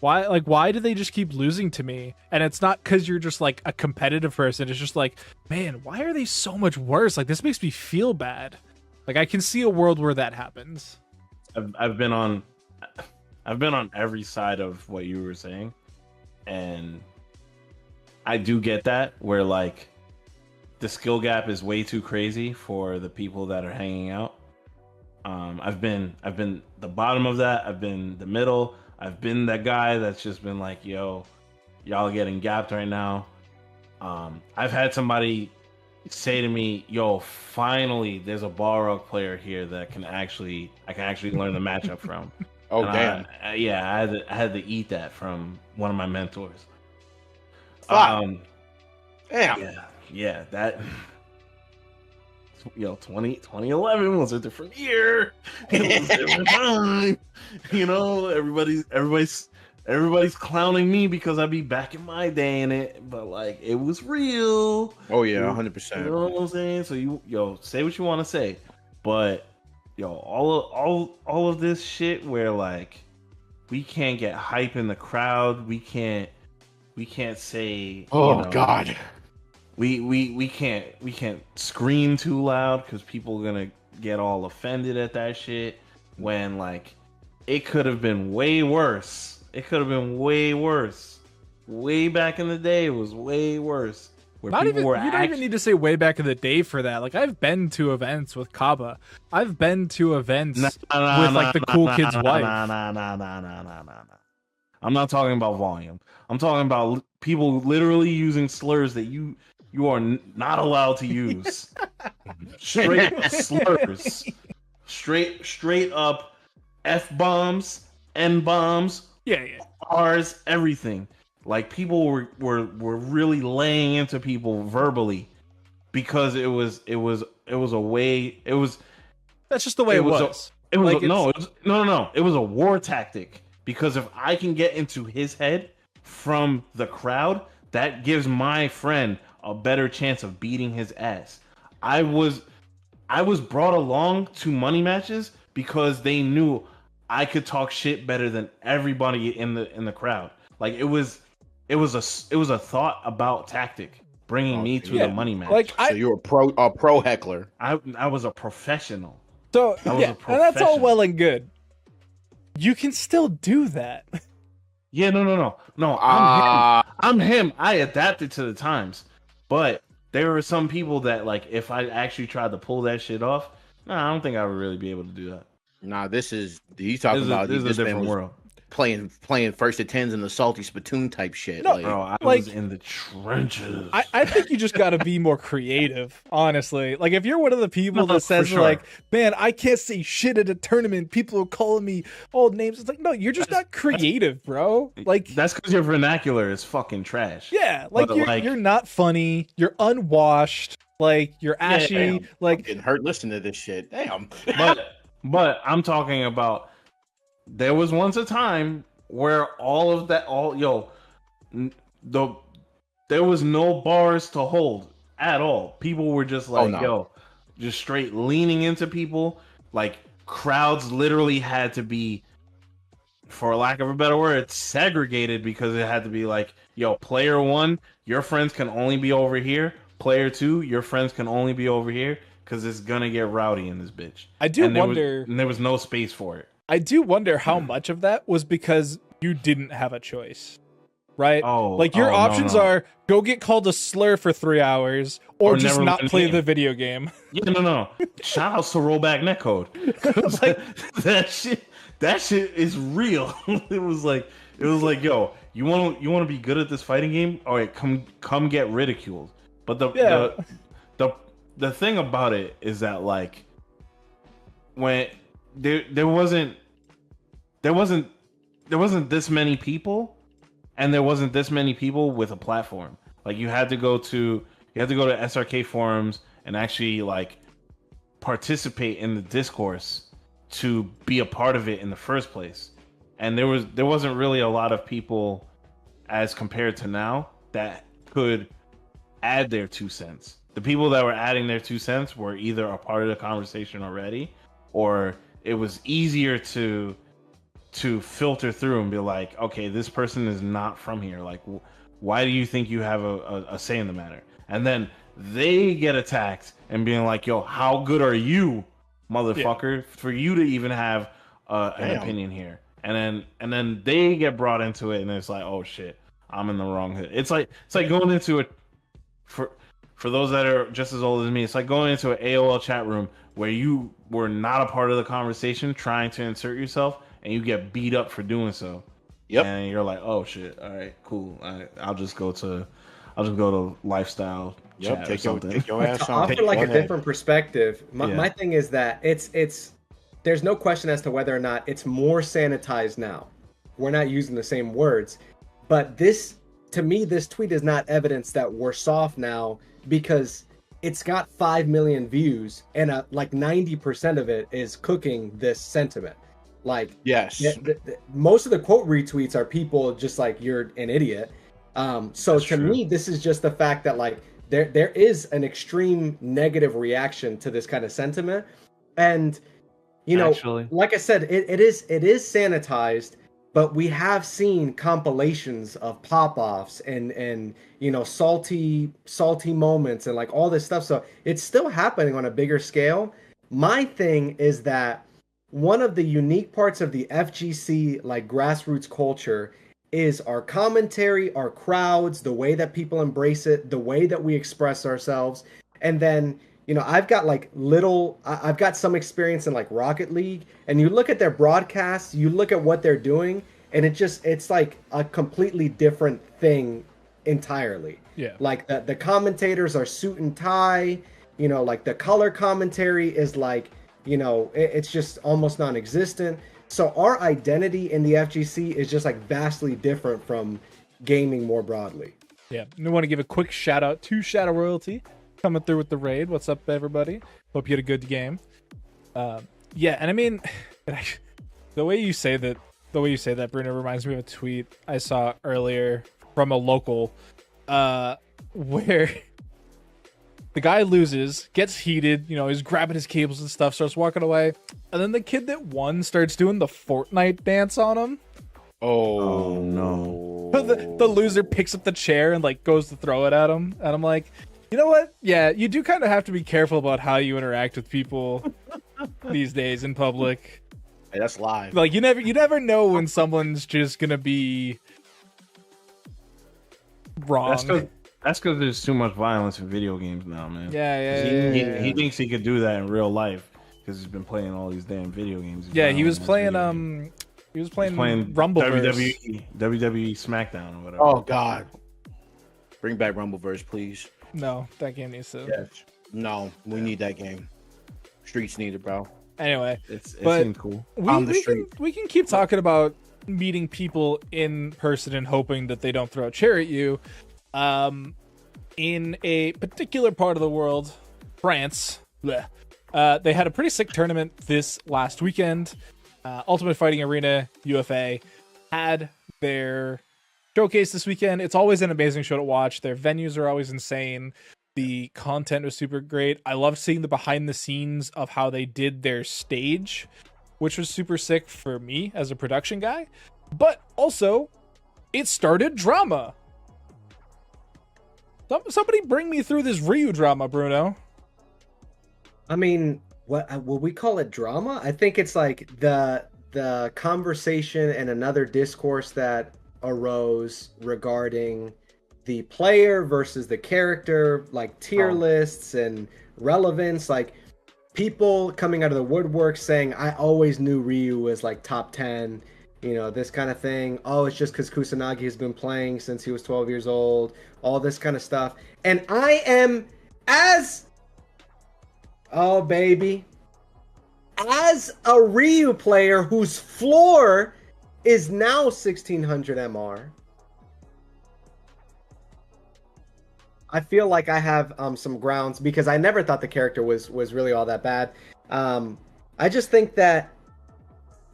Speaker 1: Why do they just keep losing to me? And it's not because you're just like a competitive person. It's just like, man, why are they so much worse? Like, this makes me feel bad. Like, I can see a world where that happens.
Speaker 2: I've been on every side of what you were saying, and I do get that, where like the skill gap is way too crazy for the people that are hanging out. I've been the bottom of that. I've been the middle. I've been that guy that's just been like, yo, y'all getting gapped right now. I've had somebody say to me, yo, finally there's a Balrog player here that I can actually learn the matchup from.
Speaker 4: Oh, damn.
Speaker 2: I had to eat that from one of my mentors.
Speaker 4: Damn.
Speaker 2: Yeah, that, you know, 2011 was a different year. It was a different time. You know, everybody's clowning me because I be back in my day in it, but like, it was real.
Speaker 4: Oh yeah, 100%.
Speaker 2: You know what I'm saying? So you say what you want to say, but all of this shit where like we can't get hype in the crowd, we can't say,
Speaker 4: oh, you know, God.
Speaker 2: We can't scream too loud because people are gonna get all offended at that shit, when like it could have been way worse. It could have been way worse. Way back in the day, it was way worse.
Speaker 1: You don't even need to say way back in the day for that. Like, I've been to events with Kaba. I've been to events with like the cool kid's wife.
Speaker 2: I'm not talking about volume. I'm talking about people literally using slurs that you are not allowed to use. Straight slurs. Straight up F-bombs, N-bombs, R's, everything. Like, people were really laying into people verbally because it was a way.
Speaker 1: That's just the way it was.
Speaker 2: No. It was a war tactic, because if I can get into his head from the crowd, that gives my friend a better chance of beating his ass. I was brought along to money matches because they knew I could talk shit better than everybody in the crowd. Like, it was a thought about tactic bringing me to the money match.
Speaker 1: Like,
Speaker 4: so you're a pro heckler.
Speaker 2: I was a professional.
Speaker 1: So and that's all well and good. You can still do that.
Speaker 2: Yeah, no. I'm him. I adapted to the times, but there were some people that, like, if I actually tried to pull that shit off, I don't think I would really be able to do that.
Speaker 4: Nah, he's talking about
Speaker 2: this is a different world.
Speaker 4: Playing first to tens in the salty spittoon type shit.
Speaker 1: No,
Speaker 2: bro, I was in the trenches.
Speaker 1: I think you just got to be more creative, honestly. Like, if you're one of the people that says, like, man, I can't say shit at a tournament, people are calling me old names. It's like, no, you're just not creative, bro. Like,
Speaker 2: that's because your vernacular is fucking trash.
Speaker 1: Yeah, like, you're not funny. You're unwashed. Like, you're ashy.
Speaker 4: Yeah,
Speaker 1: like,
Speaker 4: I'm getting hurt listening to this shit. Damn.
Speaker 2: But I'm talking about, there was once a time where there was no bars to hold at all. People were just like, just straight leaning into people. Like, crowds literally had to be, for lack of a better word, segregated, because it had to be like, yo, player 1, your friends can only be over here. Player 2, your friends can only be over here. because it's gonna get rowdy in this bitch.
Speaker 1: I do
Speaker 2: and
Speaker 1: wonder.
Speaker 2: There was no space for it.
Speaker 1: I do wonder how much of that was because you didn't have a choice, right? Like your options are go get called a slur for 3 hours, or just not play the video game.
Speaker 2: Yeah, no. Shout outs to rollback netcode. It's like that shit is real. It was like, yo, you want to be good at this fighting game? All right, come get ridiculed. But the thing about it is that, like, when there wasn't this many people, and there wasn't this many people with a platform. Like, you had to go to SRK forums and actually, like, participate in the discourse to be a part of it in the first place. And there wasn't really a lot of people as compared to now that could add their 2 cents. The people that were adding their 2 cents were either a part of the conversation already, or it was easier to filter through and be like, okay, this person is not from here. Like, why do you think you have a say in the matter? And then they get attacked and being like, yo, how good are you, motherfucker, for you to even have an opinion here? And then they get brought into it, and it's like, oh shit, I'm in the wrong hood. It's like going into it for those that are just as old as me. It's like going into an AOL chat room where you were not a part of the conversation, trying to insert yourself, and you get beat up for doing so. Yep. And you're like, oh shit, all right, cool. I'll just go to lifestyle.
Speaker 4: Yep.
Speaker 2: Take
Speaker 4: your ass on.
Speaker 3: Offer like a different perspective. My thing is that it's there's no question as to whether or not it's more sanitized now. We're not using the same words, but this, to me, this tweet is not evidence that we're soft now, because it's got 5 million views and like 90% of it is cooking this sentiment. Like,
Speaker 4: yes,
Speaker 3: most of the quote retweets are people just like, you're an idiot. So
Speaker 2: That's
Speaker 3: to
Speaker 2: true.
Speaker 3: me, this is just the fact that, like, there is an extreme negative reaction to this kind of sentiment. And, you know,
Speaker 2: Actually,
Speaker 3: like I said, it is sanitized, but we have seen compilations of pop-offs and you know, salty moments and like all this stuff. So it's still happening on a bigger scale. My thing is that one of the unique parts of the FGC, like, grassroots culture, is our commentary, our crowds, the way that people embrace it, the way that we express ourselves. And then, you know, I've got some experience in like Rocket League, and you look at their broadcasts, you look at what they're doing, and it's like a completely different thing entirely.
Speaker 1: Yeah.
Speaker 3: Like the commentators are suit and tie, you know, like the color commentary is like, you know, it's just almost non-existent. So our identity in the FGC is just like vastly different from gaming more broadly.
Speaker 1: Yeah. And I want to give a quick shout out to Shadow Royalty coming through with the raid. What's up, everybody? Hope you had a good game. Yeah, and I mean, the way you say that, Bruno, reminds me of a tweet I saw earlier from a local, where the guy loses, gets heated, you know, he's grabbing his cables and stuff, starts walking away, and then the kid that won starts doing the Fortnite dance on him.
Speaker 2: Oh no.
Speaker 1: The loser picks up the chair and like goes to throw it at him, and I'm like, you know what? Yeah, you do kind of have to be careful about how you interact with people these days in public.
Speaker 4: Hey, that's live.
Speaker 1: Like, you never know when someone's just gonna be wrong.
Speaker 2: That's because there's too much violence in video games now, man.
Speaker 1: Yeah.
Speaker 2: He thinks he could do that in real life because he's been playing all these damn video games.
Speaker 1: Yeah, he was playing Rumbleverse.
Speaker 2: WWE SmackDown or whatever.
Speaker 4: Oh God, bring back Rumbleverse, please.
Speaker 1: No, that game needs to.
Speaker 4: Yes. No, we need that game. Streets need it, bro.
Speaker 1: Anyway,
Speaker 2: it
Speaker 1: seemed
Speaker 2: cool.
Speaker 1: We can keep talking about meeting people in person and hoping that they don't throw a chair at you. In a particular part of the world, France, they had a pretty sick tournament this last weekend. Ultimate Fighting Arena UFA had their showcase this weekend. It's always an amazing show to watch. Their venues are always insane. The content was super great. I love seeing the behind the scenes of how they did their stage, which was super sick for me as a production guy. But also, it started drama. Somebody bring me through this Ryu drama, Bruno.
Speaker 3: I mean, what will we call it drama? I think it's like the conversation and another discourse that arose regarding the player versus the character, like tier
Speaker 2: Oh.
Speaker 3: lists and relevance, like people coming out of the woodwork saying, I always knew Ryu was like top 10, this kind of thing. Oh, it's just because Kusanagi has been playing since he was 12 years old, all this kind of stuff. And I am as, oh, baby, as a Ryu player whose floor is now 1600 MR. I feel like I have some grounds because I never thought the character was really all that bad. I just think that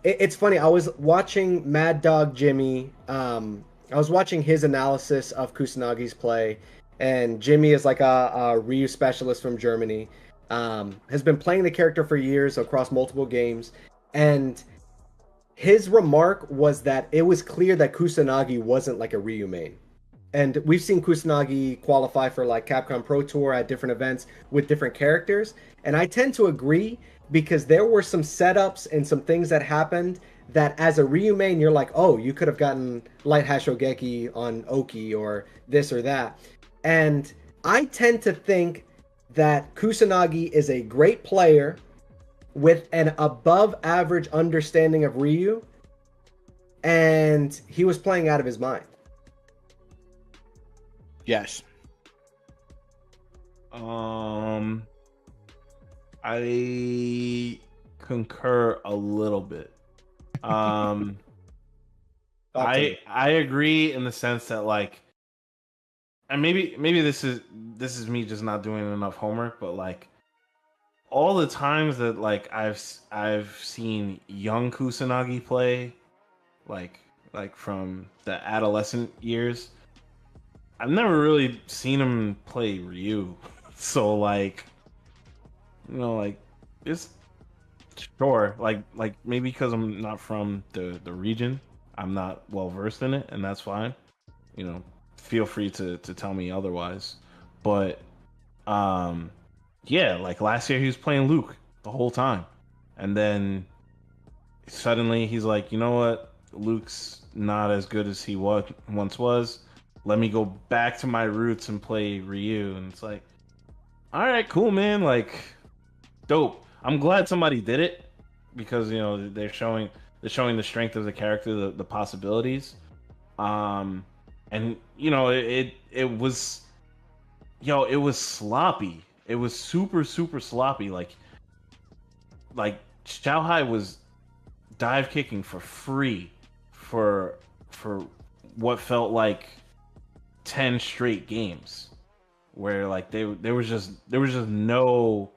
Speaker 3: it's funny. I was watching Mad Dog Jimmy. I was watching his analysis of Kusanagi's play, and Jimmy is like a Ryu specialist from Germany. Has been playing the character for years across multiple games, and his remark was that it was clear that Kusanagi wasn't like a Ryu main. And we've seen Kusanagi qualify for like Capcom Pro Tour at different events with different characters. And I tend to agree because there were some setups and some things that happened that as a Ryu main, you're like, oh, you could have gotten Light Hashogeki on Oki or this or that. And I tend to think that Kusanagi is a great player with an above average understanding of Ryu. And he was playing out of his mind.
Speaker 4: Yes.
Speaker 2: I concur a little bit. I agree in the sense that like, and maybe this is me just not doing enough homework, but like all the times that like I've seen young Kusanagi play, like from the adolescent years, I've never really seen him play Ryu. So like, like it's sure, like maybe because I'm not from the region, I'm not well versed in it, and that's fine. Feel free to tell me otherwise. But yeah, like last year he was playing Luke the whole time, and then suddenly he's like, you know what, Luke's not as good as he once was. Let me go back to my roots and play Ryu. And it's like, all right, cool, man. Like, dope. I'm glad somebody did it because they're showing the strength of the character, the possibilities. And it was, it was sloppy. It was super sloppy. Like Xiaohai was dive kicking for free for what felt like 10 straight games where like there was no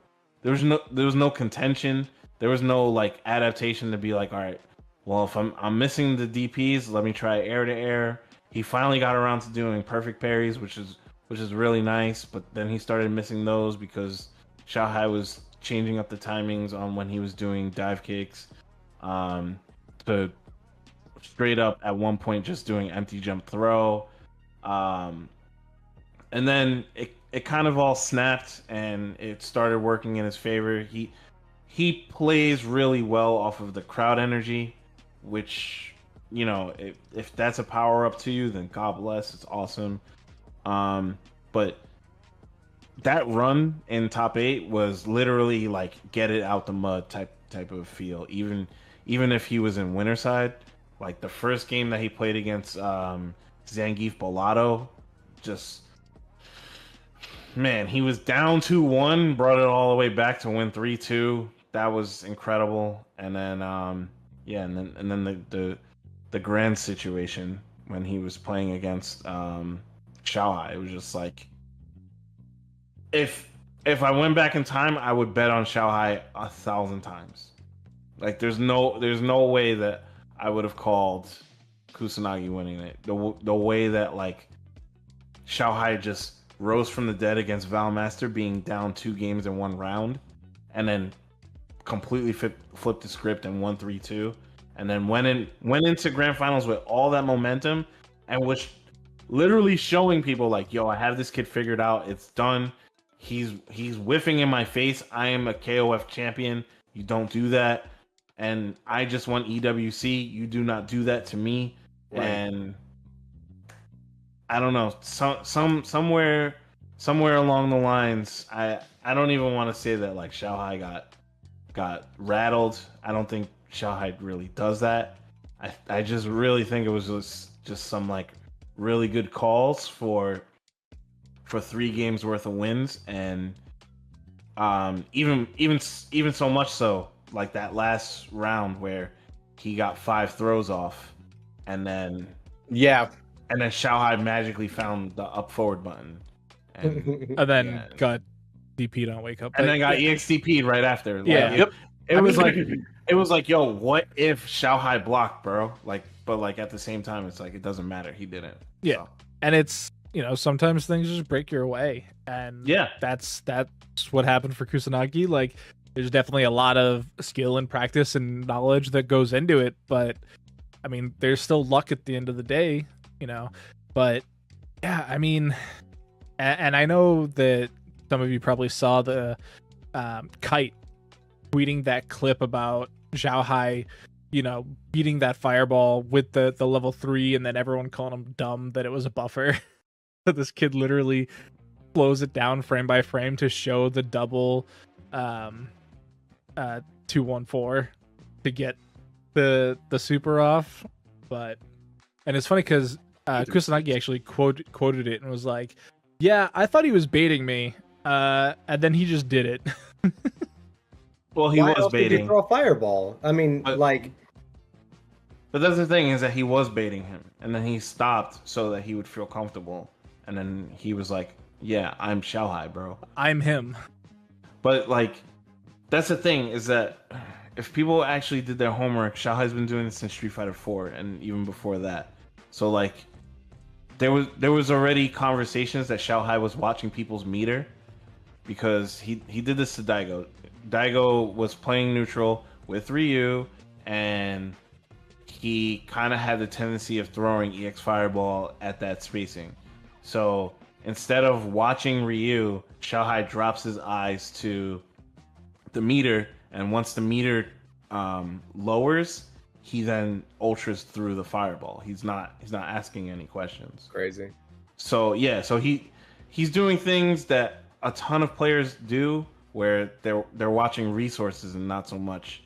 Speaker 2: contention. There was no like adaptation to be like, all right, well, if I'm missing the DPs, let me try air to air. He finally got around to doing perfect parries, which is really nice, but then he started missing those because Xiaohai was changing up the timings on when he was doing dive kicks, to straight up at one point just doing empty jump throw. And then it kind of all snapped and it started working in his favor. He plays really well off of the crowd energy, which, if that's a power up to you, then God bless, it's awesome. But that run in top 8 was literally like get it out the mud type of feel. Even if he was in winner side, like the first game that he played against Zangief Bolato, just, man, he was down 2-1, brought it all the way back to win 3-2. That was incredible. And then and then the grand situation when he was playing against Xiaohai, it was just like, if I went back in time, I would bet on Xiaohai 1,000 times. Like there's no way that I would have called Kusanagi winning it. The way that like Xiaohai just rose from the dead against Valmaster, being down 2 games in 1 round, and then completely flipped the script and won 3-2, and then went into grand finals with all that momentum and was literally showing people like, yo, I have this kid figured out. It's done. he's whiffing in my face. I am a KOF champion. You don't do that. And I just want EWC. You do not do that to me. Right. And I don't know. Somewhere along the lines, I don't even want to say that like Xiaohai got rattled. I don't think Xiaohai really does that. I just really think it was just some like really good calls for 3 games worth of wins, and even so much so like that last round where he got 5 throws off, and then Xiaohai magically found the up forward button, and
Speaker 1: then got DP'd on Wake Up,
Speaker 2: and then got EXDP'd right after.
Speaker 1: Yeah,
Speaker 2: it was like, yo, what if Xiaohai blocked, bro? Like, but like at the same time, it's like it doesn't matter. He didn't.
Speaker 1: Yeah,
Speaker 2: so.
Speaker 1: And it's, sometimes things just break your way, and that's what happened for Kusanagi. Like, there's definitely a lot of skill and practice and knowledge that goes into it, but I mean, there's still luck at the end of the day, But yeah, I mean, and I know that some of you probably saw the Kite tweeting that clip about Xiaohai, beating that fireball with the level 3, and then everyone calling him dumb that it was a buffer. This kid literally slows it down frame by frame to show the double 214 to get the super off. And it's funny because Kusanagi actually quoted it and was like, "Yeah, I thought he was baiting me, and then he just did it."
Speaker 2: Well, he was baiting.
Speaker 3: Did he throw a fireball? I mean, but
Speaker 2: that's the thing, is that he was baiting him, and then he stopped so that he would feel comfortable, and then he was like, "Yeah, I'm Xiaohai, bro.
Speaker 1: I'm him."
Speaker 2: But like, that's the thing, is that if people actually did their homework, Xiaohai's been doing this since Street Fighter 4 and even before that. So like, there was already conversations that Xiaohai was watching people's meter, because he did this to Daigo. Daigo was playing neutral with Ryu, and he kind of had the tendency of throwing EX Fireball at that spacing. So instead of watching Ryu, Xiaohai drops his eyes to the meter, and once the meter lowers, he then ultras through the fireball. He's not asking any questions.
Speaker 3: Crazy.
Speaker 2: So yeah, so he's doing things that a ton of players do, where they're watching resources and not so much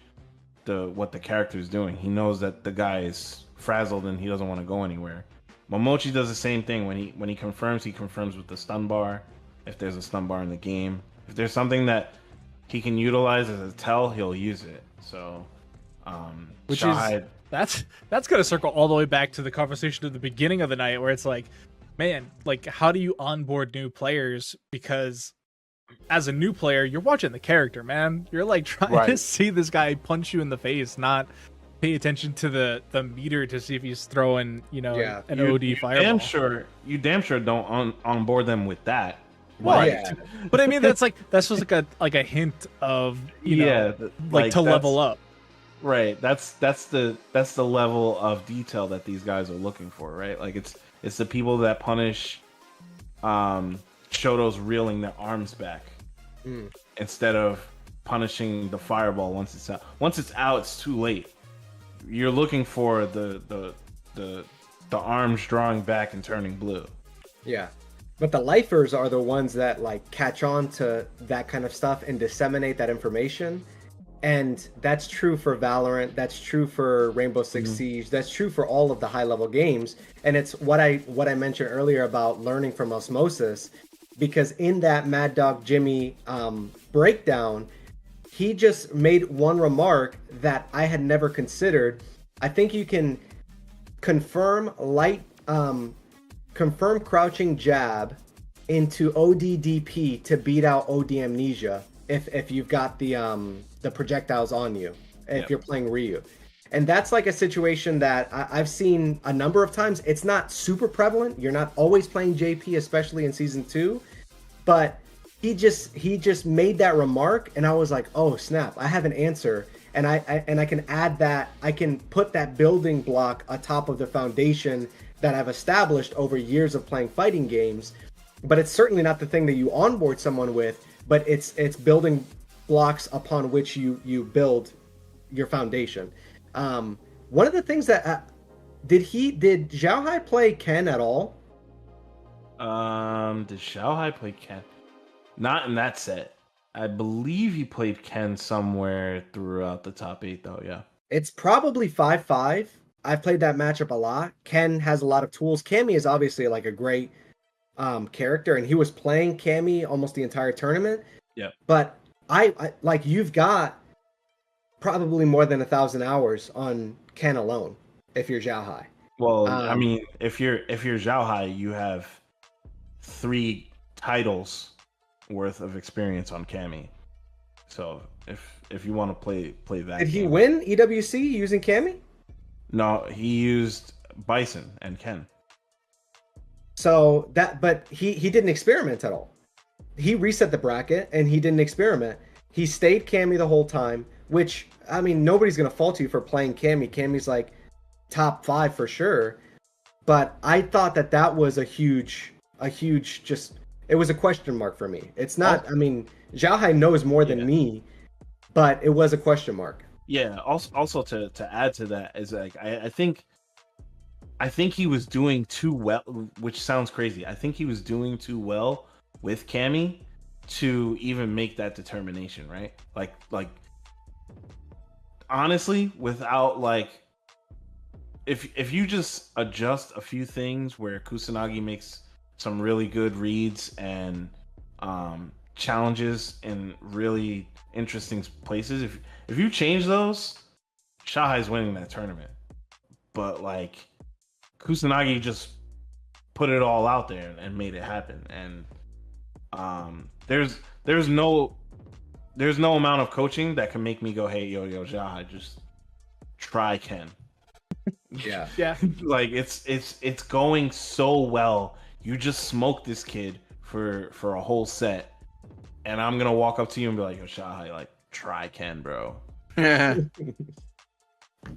Speaker 2: what the character is doing. He knows that the guy is frazzled and he doesn't want to go anywhere. Momochi does the same thing. When he confirms with the stun bar. If there's a stun bar in the game, if there's something that he can utilize as a tell, he'll use it. So,
Speaker 1: which Xiaohai, is that's gonna circle all the way back to the conversation at the beginning of the night, where it's like, man, like, how do you onboard new players? Because as a new player, you're watching the character, man. You're like trying to see this guy punch you in the face, not pay attention to the meter to see if he's throwing, an OD fireball.
Speaker 2: You damn sure don't onboard them with that.
Speaker 1: Well, yeah. But I mean, that's just like a hint of to level up.
Speaker 2: Right. That's the level of detail that these guys are looking for, right? Like it's the people that punish Shoto's reeling their arms back instead of punishing the fireball once it's out. Once it's out, it's too late. You're looking for the arms drawing back and turning blue.
Speaker 3: Yeah. But the lifers are the ones that like catch on to that kind of stuff and disseminate that information. And that's true for Valorant, that's true for Rainbow Six Siege, that's true for all of the high level games. And it's what I mentioned earlier about learning from osmosis, because in that Mad Dog Jimmy breakdown, he just made one remark that I had never considered. I think you can confirm crouching jab into ODDP to beat out OD amnesia if you've got the projectiles on you, if you're playing Ryu. And that's like a situation that I've seen a number of times. It's not super prevalent. You're not always playing JP, especially in Season 2. But he just made that remark, and I was like, oh snap, I have an answer. And I can add that, I can put that building block atop of the foundation that I've established over years of playing fighting games, but it's certainly not the thing that you onboard someone with. But it's building blocks upon which you build your foundation. One of the things that did Xiaohai play Ken at all?
Speaker 2: Did Xiaohai play Ken? Not in that set. I believe he played Ken somewhere throughout the top 8, though. Yeah,
Speaker 3: it's probably 5-5. I've played that matchup a lot. Ken has a lot of tools. Cammy is obviously like a great character, and he was playing Cammy almost the entire tournament.
Speaker 2: Yeah.
Speaker 3: But I like, you've got probably more than 1,000 hours on Ken alone if you're Xiaohai.
Speaker 2: Well, I mean, if you're Xiaohai, you have 3 titles worth of experience on Cammy. So if you want to play that,
Speaker 3: did he
Speaker 2: game.
Speaker 3: win EWC using Cammy?
Speaker 2: No, he used Bison and Ken.
Speaker 3: So but he didn't experiment at all. He reset the bracket and he didn't experiment. He stayed Cammy the whole time, which, I mean, nobody's gonna fault you for playing Cammy. Cammy's like top 5 for sure. But I thought that was a huge just, it was a question mark for me. It's not, I mean, Xiaohai knows more than me, but it was a question mark.
Speaker 2: Yeah. Also to add to that is, like, I think he was doing too well, which sounds crazy. I think he was doing too well with Cammy to even make that determination, right? Like honestly, without, like, if you just adjust a few things where Kusanagi makes some really good reads and challenges in really interesting places, if you change those, Shahai's winning that tournament. But, like, Kusanagi just put it all out there and made it happen. And there's no amount of coaching that can make me go, hey, yo, Xiaohai, just try Ken.
Speaker 3: Yeah.
Speaker 1: Yeah.
Speaker 2: Like, it's going so well. You just smoked this kid for a whole set, and I'm gonna walk up to you and be like, yo, Xiaohai, like, try Ken, bro.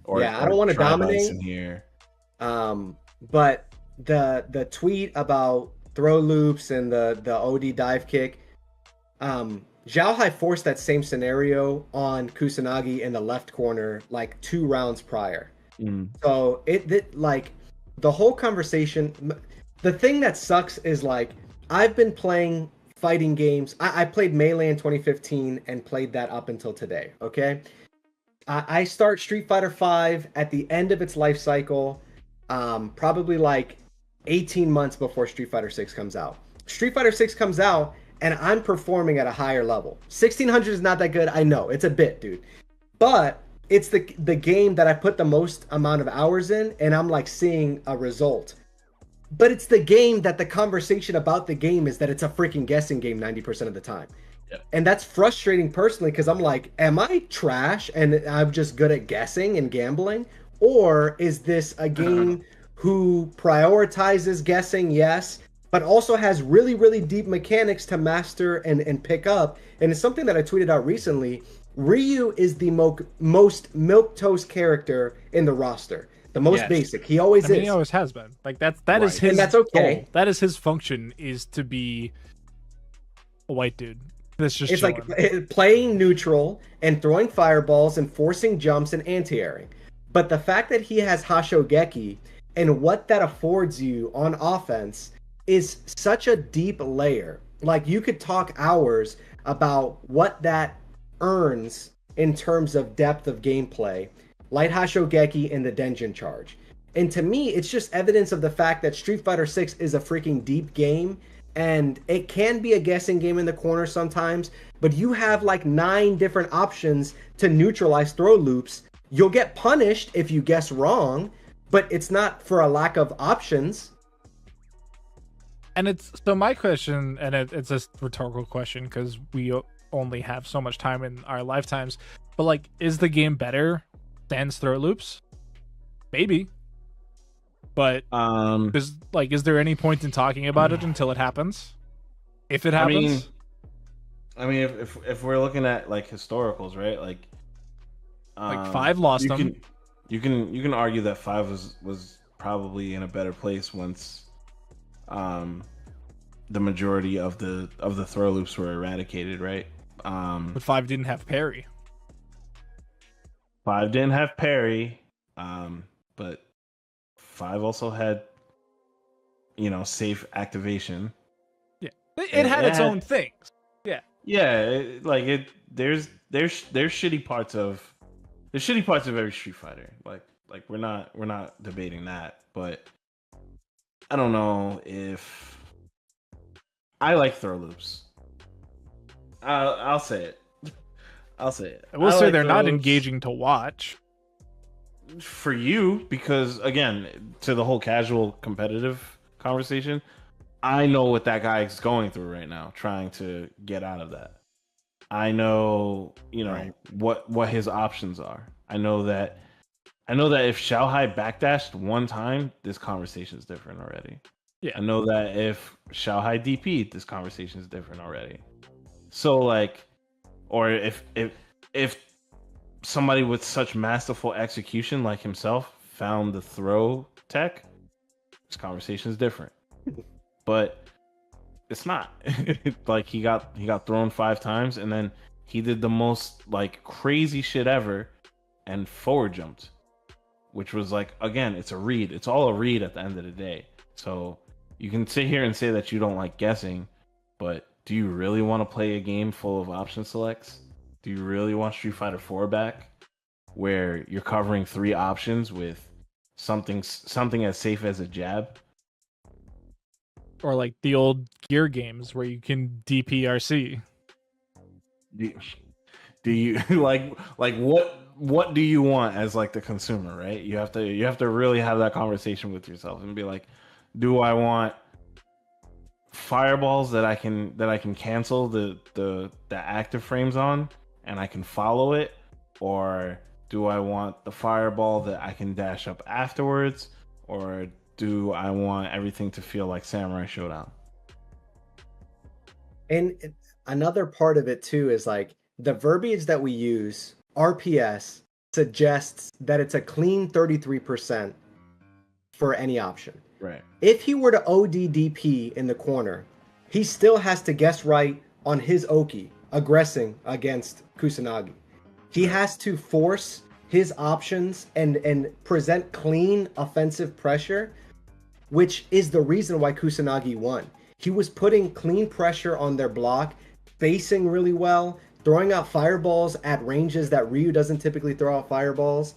Speaker 2: Or,
Speaker 3: I don't want to dominate
Speaker 2: in here.
Speaker 3: But the tweet about throw loops and the OD dive kick, Xiaohai forced that same scenario on Kusanagi in the left corner like 2 rounds prior. So it like, the whole conversation, the thing that sucks is, like, I've been playing fighting games. I played Melee in 2015 and played that up until today. Okay, I start Street Fighter V at the end of its life cycle, probably like 18 months before Street Fighter 6 comes out. Street Fighter 6 comes out and I'm performing at a higher level. 1600 is not that good. I know it's a bit, dude, but it's the game that I put the most amount of hours in, and I'm like seeing a result. But it's the game that the conversation about the game is that it's a freaking guessing game 90% of the time.
Speaker 2: Yep.
Speaker 3: And that's frustrating personally, because I'm like, am I trash and I'm just good at guessing and gambling? Or is this a game who prioritizes guessing, yes, but also has really, really deep mechanics to master and pick up? And it's something that I tweeted out recently. Ryu is the most milquetoast character in the roster. The most basic. He always is.
Speaker 1: He always has been. Like, that is his
Speaker 3: and that's okay.
Speaker 1: goal. That is his function, is to be a white dude. That's just
Speaker 3: it's
Speaker 1: chilling.
Speaker 3: Like playing neutral and throwing fireballs and forcing jumps and anti-airing. But the fact that he has Hashogeki and what that affords you on offense is such a deep layer. Like, you could talk hours about what that earns in terms of depth of gameplay. Light Hashogeki and the Denjin charge. And to me, it's just evidence of the fact that Street Fighter 6 is a freaking deep game, and it can be a guessing game in the corner sometimes, but you have like 9 different options to neutralize throw loops. You'll get punished if you guess wrong, but it's not for a lack of options.
Speaker 1: And it's, so my question, and it's a rhetorical question because we only have so much time in our lifetimes, but, like, is the game better sans throw loops? Maybe. But is there any point in talking about it until it happens? If it happens?
Speaker 2: I mean, if we're looking at, like, historicals, right? Like
Speaker 1: 5 lost them.
Speaker 2: You can argue that 5 was probably in a better place once the majority of the throw loops were eradicated, right?
Speaker 1: But 5 didn't have parry.
Speaker 2: 5 didn't have parry, but 5 also had, safe activation.
Speaker 1: Yeah, it had its own things. Yeah,
Speaker 2: yeah. There's shitty parts of every Street Fighter. Like we're not debating that, but I don't know if I like throw loops. I'll say it. I'll say it.
Speaker 1: I will say
Speaker 2: like
Speaker 1: they're
Speaker 2: throw
Speaker 1: not
Speaker 2: loops
Speaker 1: engaging to watch.
Speaker 2: for you because, again, to the whole casual competitive conversation, I know what that guy is going through right now, trying to get out of that. I know,
Speaker 4: Right.
Speaker 2: what his options are. I know that if Xiaohai backdashed one time, this conversation is different already.
Speaker 1: Yeah.
Speaker 2: I know that if Xiaohai DP'd, this conversation is different already. So like, or if somebody with such masterful execution like himself found the throw tech, this conversation is different. But it's not. Like he got thrown 5 times and then he did the most like crazy shit ever and forward jumped, which was like, again, it's a read. It's all a read at the end of the day. So you can sit here and say that you don't like guessing, but do you really want to play a game full of option selects? Do you really want Street Fighter 4 back, where you're covering 3 options with something as safe as a jab?
Speaker 1: Or like the old Gear games where you can DPRC.
Speaker 2: Do you like what do you want as like the consumer, right? You have to really have that conversation with yourself and be like, do I want fireballs that I can cancel the active frames on and I can follow it, or do I want the fireball that I can dash up afterwards, or do I want everything to feel like Samurai Showdown?
Speaker 3: And another part of it too is like the verbiage that we use, RPS suggests that it's a clean 33% for any option.
Speaker 2: Right.
Speaker 3: If he were to ODDP in the corner, he still has to guess right on his Oki aggressing against Kusanagi. He has to force his options and present clean offensive pressure, which is the reason why Kusanagi won. He was putting clean pressure on their block, spacing really well, throwing out fireballs at ranges that Ryu doesn't typically throw out fireballs,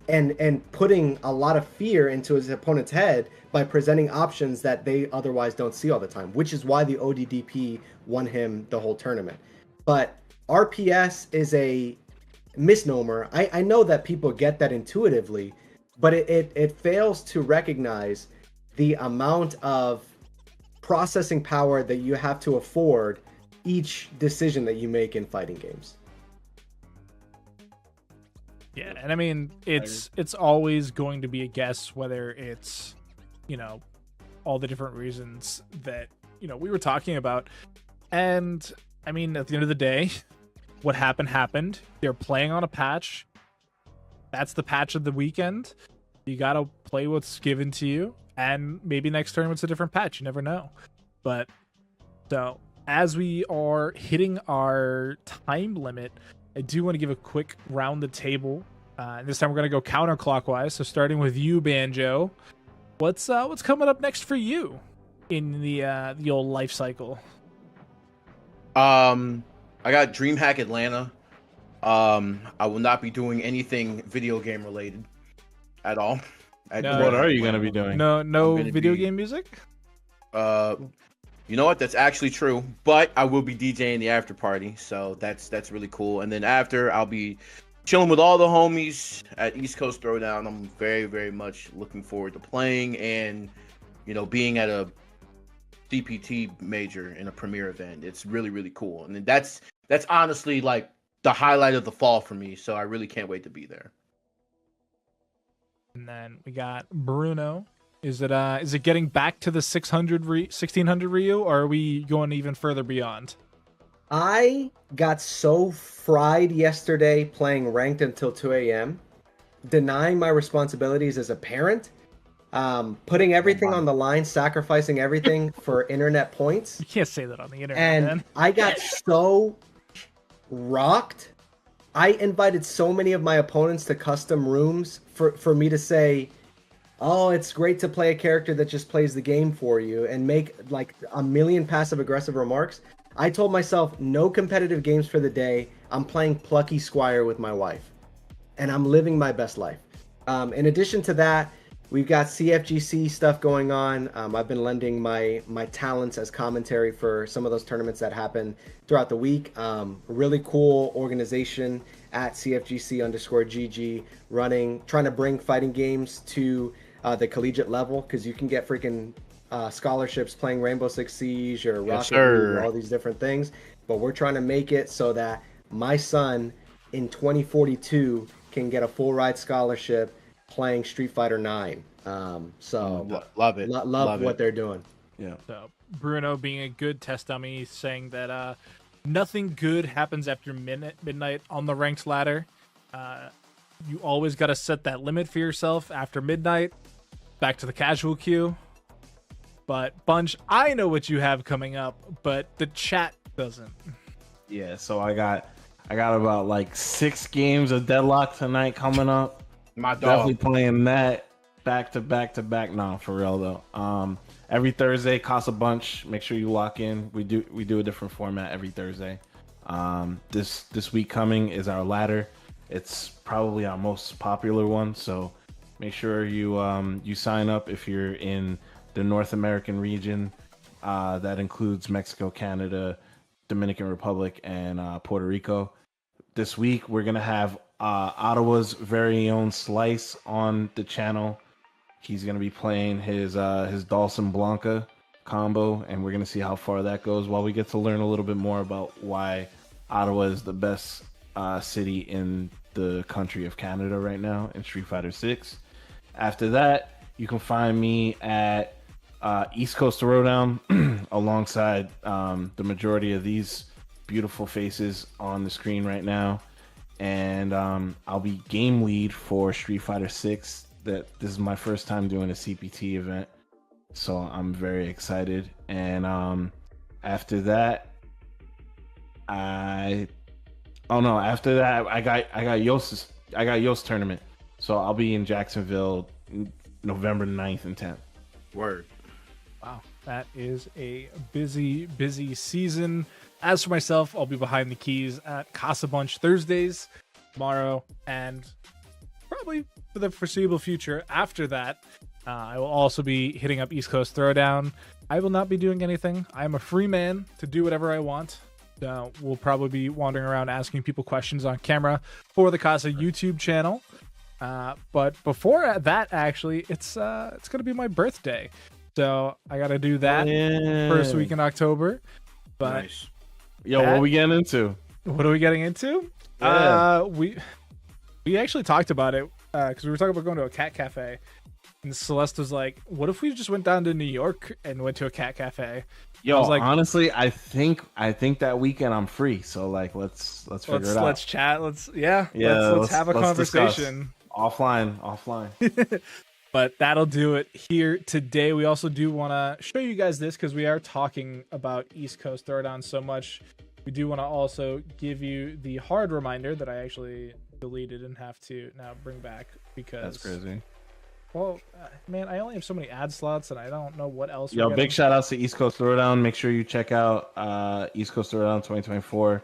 Speaker 3: and putting a lot of fear into his opponent's head by presenting options that they otherwise don't see all the time, which is why the ODDP won him the whole tournament. But RPS is a misnomer. I know that people get that intuitively, but it fails to recognize the amount of processing power that you have to afford each decision that you make in fighting games.
Speaker 1: Yeah, and I mean it's always going to be a guess, whether it's, all the different reasons that, we were talking about. And I mean, at the end of the day, what happened. They're playing on a patch. That's the patch of the weekend. You gotta play what's given to you, and maybe next tournament's a different patch. You never know. But so as we are hitting our time limit, I do want to give a quick round the table. This time we're going to go counterclockwise. So starting with you, Banjo, what's coming up next for you in the old life cycle?
Speaker 4: I got DreamHack Atlanta. I will not be doing anything video game related at all.
Speaker 1: No.
Speaker 2: What are you going to be doing?
Speaker 1: No video game music?
Speaker 4: You know what? That's actually true. But I will be DJing the after party, so that's really cool. And then after, I'll be chilling with all the homies at East Coast Throwdown. I'm very, very much looking forward to playing and, being at a CPT major in a premiere event. It's really, really cool. And that's honestly like the highlight of the fall for me. So I really can't wait to be there.
Speaker 1: And then we got Bruno. Is it getting back to the 1600 Ryu, or are we going even further beyond?
Speaker 3: I got so fried yesterday playing ranked until 2 a.m., denying my responsibilities as a parent, putting everything on the line, sacrificing everything for internet points.
Speaker 1: You can't say that on the internet,
Speaker 3: And
Speaker 1: man.
Speaker 3: I got so rocked. I invited so many of my opponents to custom rooms for me to say, oh, it's great to play a character that just plays the game for you, and make like a million passive aggressive remarks. I told myself, no competitive games for the day. I'm playing Plucky Squire with my wife, and I'm living my best life. In addition to that, we've got CFGC stuff going on. I've been lending my talents as commentary for some of those tournaments that happen throughout the week. Really cool organization at CFGC_GG trying to bring fighting games to the collegiate level, because you can get freaking scholarships playing Rainbow Six Siege or Rocket League or all these different things. But we're trying to make it so that my son in 2042 can get a full ride scholarship playing Street Fighter 9. So
Speaker 4: love it.
Speaker 3: Love what they're doing.
Speaker 2: Yeah.
Speaker 1: So Bruno, being a good test dummy, saying that nothing good happens after midnight on the ranked ladder. You always got to set that limit for yourself after midnight. Back to the casual queue. But Bunch, I know what you have coming up, but the chat doesn't.
Speaker 2: Yeah, so I got about like 6 games of Deadlock tonight coming up.
Speaker 4: My dog.
Speaker 2: Definitely playing that back to back to back. No, for real though. Every Thursday, Casa Bunch. Make sure you lock in. We do a different format every Thursday. This week coming is our ladder. It's probably our most popular one, so make sure you sign up if you're in the North American region. That includes Mexico, Canada, Dominican Republic, and Puerto Rico. This week we're gonna have Ottawa's very own Slice on the channel. He's gonna be playing his Dawson Blanca combo, and we're gonna see how far that goes, while we get to learn a little bit more about why Ottawa is the best city in the country of Canada right now in Street Fighter 6. After that, you can find me at East Coast Throwdown alongside the majority of these beautiful faces on the screen right now. And I'll be game lead for Street Fighter 6. This is my first time doing a CPT event, so I'm very excited. And after that, I got Yost's tournament, so I'll be in Jacksonville November 9th and 10th.
Speaker 4: Word.
Speaker 1: Wow, that is a busy season. As for myself, I'll be behind the keys at Casa Bunch Thursdays, tomorrow, and probably for the foreseeable future. After that, I will also be hitting up East Coast Throwdown. I will not be doing anything. I am a free man to do whatever I want. We'll probably be wandering around asking people questions on camera for the Casa YouTube channel. But before that, actually, it's going to be my birthday. So I got to do that first week in October. But
Speaker 4: Nice.
Speaker 2: Yo, what are we getting into?
Speaker 1: What are we getting into?
Speaker 2: Yeah.
Speaker 1: We actually talked about it because we were talking about going to a cat cafe. And Celeste was like, what if we just went down to New York and went to a cat cafe?
Speaker 2: Yo,
Speaker 1: I was like,
Speaker 2: honestly, I think that weekend I'm free. So like, let's figure it out.
Speaker 1: Let's chat. Let's have a
Speaker 2: let's
Speaker 1: conversation.
Speaker 2: Offline.
Speaker 1: But that'll do it here today. We also do want to show you guys this because we are talking about East Coast Throwdown so much. We do want to also give you the hard reminder that I actually deleted and have to now bring back because
Speaker 2: That's crazy.
Speaker 1: Well, man, I only have so many ad slots, and I don't know what else.
Speaker 2: Yo, big shout outs to East Coast Throwdown. Make sure you check out East Coast Throwdown 2024.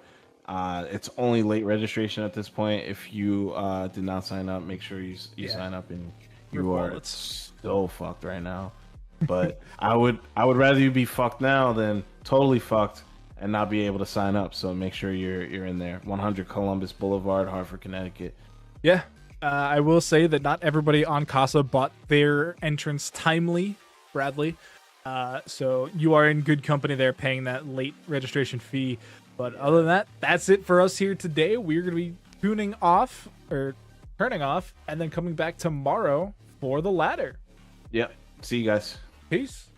Speaker 2: It's only late registration at this point. If you did not sign up, make sure you sign up, and you are so fucked right now. But I would rather you be fucked now than totally fucked and not be able to sign up. So make sure you're in there. 100 Columbus Boulevard, Hartford, Connecticut.
Speaker 1: Yeah. I will say that not everybody on Casa bought their entrance timely, Bradley. So you are in good company there paying that late registration fee. But other than that, that's it for us here today. We're going to be turning off, and then coming back tomorrow for the ladder.
Speaker 2: Yep. See you guys.
Speaker 1: Peace.